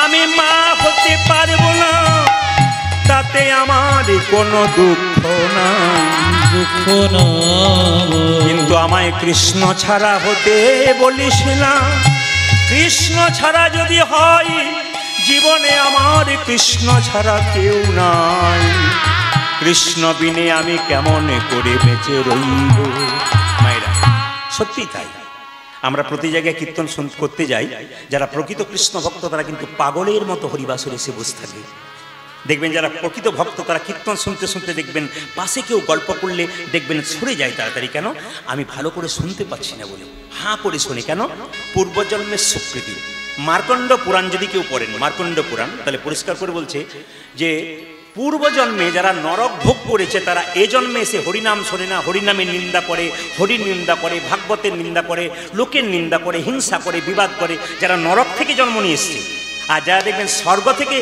আমি মা হতে পারবো না, তাতে আমার কোনো দুঃখ না, দুঃখ না, কিন্তু আমায় কৃষ্ণ ছাড়া হতে বলিস না। কৃষ্ণ ছাড়া যদি হয়, জীবনে আমার কৃষ্ণ ছাড়া কেউ নাই, কৃষ্ণ বিনে আমি কেমন করে বেঁচে রইব। মায়েরা সত্যি তাই, আমরা প্রতি জায়গায় কীর্তন করতে যাই, যারা প্রকৃত কৃষ্ণ ভক্ত তারা কিন্তু পাগলের মতো হরিবাসরে এসে বসে থাকে। দেখবেন যারা প্রকৃত ভক্ত তারা কীর্তন শুনতে শুনতে দেখবেন পাশে কেউ গল্প করলে দেখবেন সরে যায় তাড়াতাড়ি। কেন? আমি ভালো করে শুনতে পাচ্ছি না বলে হাঁ করে শুনি। কেন? পূর্বজন্মের স্বীকৃতি। মার্কণ্ড পুরাণ যদি কেউ পড়েন, মার্কণ্ড পুরাণ, তাহলে পরিষ্কার করে বলছে যে পূর্বজন্মে যারা নরক ভোগ করেছে তারা এ জন্মে এসে হরিনাম শোনে না, হরিনামের নিন্দা করে, হরির নিন্দা করে, ভাগবতের নিন্দা করে, লোকের নিন্দা করে, হিংসা করে, বিবাদ করে, যারা নরক থেকে জন্ম নিয়ে এসছে। আর যারা দেখবেন স্বর্গ থেকে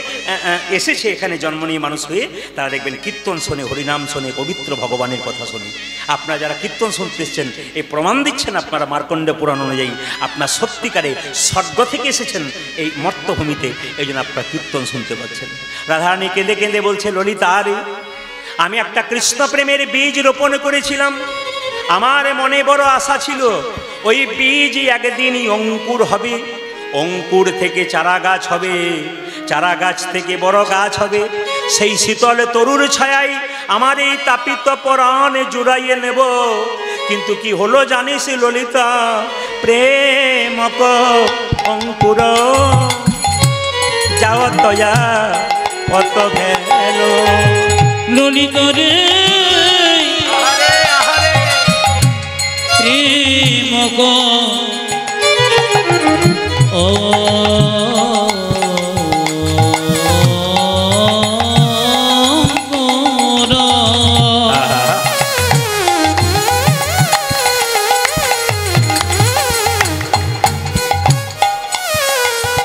এসেছে এখানে জন্ম নিয়ে মানুষ হয়ে, তারা দেখবেন কীর্তন শোনে, হরিনাম শোনে, পবিত্র ভগবানের কথা শোনে। আপনারা যারা কীর্তন শুনতে এসছেন, এই প্রমাণ দিচ্ছেন আপনারা মার্কণ্ড পুরাণ অনুযায়ী আপনার সত্যিকারে স্বর্গ থেকে এসেছেন এই মর্তভূমিতে, এই জন্য আপনারা কীর্তন শুনতে পাচ্ছেন। রাধারানী কেঁদে কেঁদে বলছে, ললিতা রে, আমি একটা কৃষ্ণ প্রেমের বীজ রোপণ করেছিলাম, আমার মনে বড় আশা ছিল ওই বীজ একদিনই অঙ্কুর হবে, অঙ্কুর থেকে চারা গাছ হবে, চারা গাছ থেকে বড় গাছ হবে, সেই শীতল তরুর ছায়ায় আমার এই তাপিত পরাণ জুড়াইয়ে নেব। কিন্তু কি হলো জানিস ললিতা, প্রেমক অঙ্কুর যাও তয়া কত ভেলো। ললিতা রে, প্রেমক ও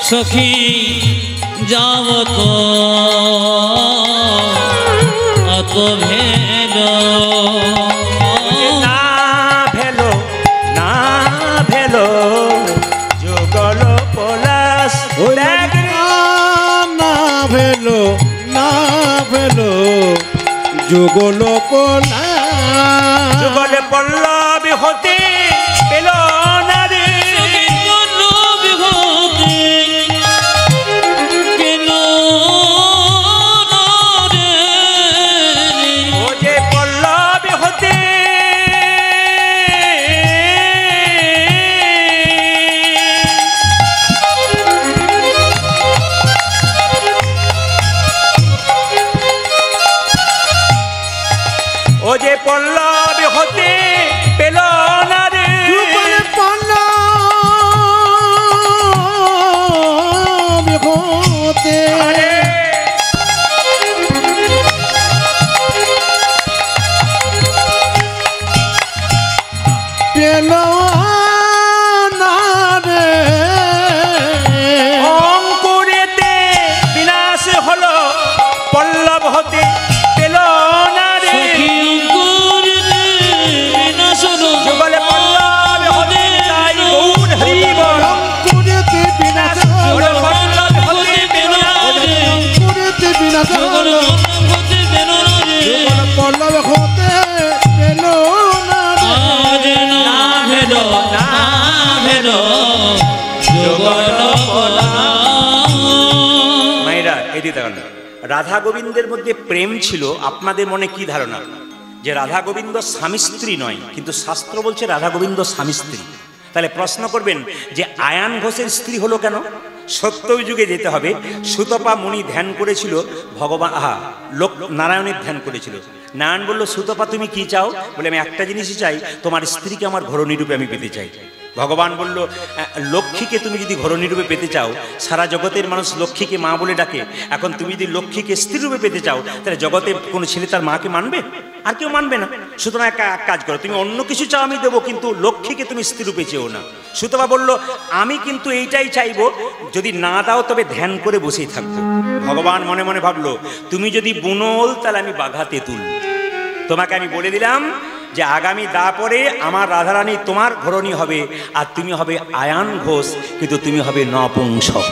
সখী যাবত অত ভেল না ভেলো, না ভেলো যুগল পলাশ। না ভেলো, না ভেলো যুগল পলাশ, যুগল পল্লব হতে পেল না রে, ও যে পল্লব হতে ও যে পল্লব হতে পেল না রে, যুগল পল্লব হতে পেল না রে, অঙ্কুরেতে বিনাশ হলো, পল্লব হতে পেল না রে, যুগল পল্লব হতে তাই গৌর হরি বল। অঙ্কুরেতে বিনাশ হলো, পল্লব হতে পেল না রে, অঙ্কুরেতে বিনাশ হলো, যুগল পল্লব হতে পেল না রে। না ভেলো, না ভেলো যুগল পলাশ। মায়েরা এটি দেখুন, রাধা গোবিন্দের মধ্যে প্রেম ছিল। আপনাদের মনে কি ধারণা যে রাধা গোবিন্দ স্বামী স্ত্রী নয়, কিন্তু শাস্ত্র বলছে রাধা গোবিন্দ স্বামী স্ত্রী। তাহলে প্রশ্ন করবেন যে আয়ান ঘোষের স্ত্রী হলো কেন? সত্য যুগে যেতে হবে। সুতপা মুনি ধ্যান করেছিল ভগবান নারায়ণের ধ্যান করেছিল। নারায়ণ বলল, সুতপা তুমি কি চাও? বলে, আমি একটা জিনিসই চাই, তোমার স্ত্রীকে আমার ঘরণী রূপে আমি পেতে চাই। ভগবান বলল, লক্ষ্মীকে তুমি যদি ঘরণী রূপে পেতে চাও, সারা জগতের মানুষ লক্ষ্মীকে মা বলে ডাকে, এখন তুমি যদি লক্ষ্মীকে স্ত্রী রূপে পেতে চাও, তাহলে জগতে কোনো ছেলে তার মাকে মানবে? আর কেউ মানবে না। সুতরাং এক কাজ করো, তুমি অন্য কিছু চাও আমি দেবো, কিন্তু লক্ষ্মীকে তুমি স্ত্রী রূপে চেও না। সুতপা বলল, আমি কিন্তু এইটাই চাইবো, যদি না দাও তবে ধ্যান করে বসেই থাকবো। ভগবান মনে মনে ভাবলো, তুমি যদি বুনোল তাহলে আমি বাঘা তেঁতুল। তোমাকে আমি বলে দিলাম যে আগামী পরে আমার রাধারানী তোমার ঘরণী হবে, আর তুমি হবে আয়ান ঘোষ, কিন্তু তুমি হবে নপুংসক।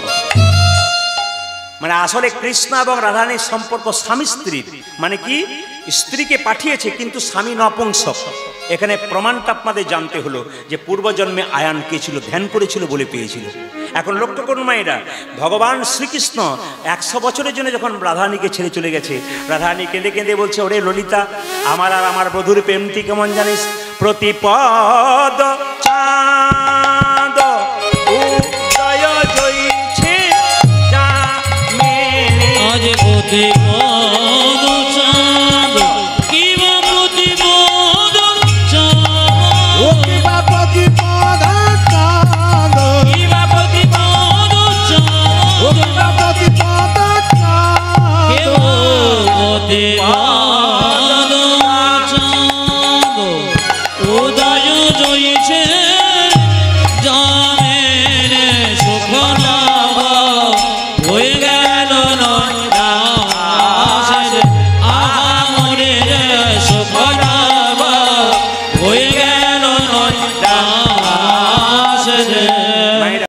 মানে আসলে কৃষ্ণ এবং রাধারানীর সম্পর্ক স্বামী স্ত্রীর। মানে কি, স্ত্রীকে পাঠিয়েছে কিন্তু স্বামী নপুংসক। এখানে প্রমাণটা আপনাদের জানতে হলো যে পূর্বজন্মে আয়ান কে ছিল, ধ্যান করেছিল বলে পেয়েছিল। এখন লক্ষ্য করুন মায়েরা, ভগবান শ্রীকৃষ্ণ 100 বছরের জন্য যখন রাধারানীকে ছেড়ে চলে গেছে, রাধারানী কেঁদে কেঁদে বলছে, ওরে ললিতা, আমার আর আমার বধুর প্রেমটি কেমন জানিস? প্রতিপদ চাঁদ উদয় জয়ছে আজ প্রতিপদ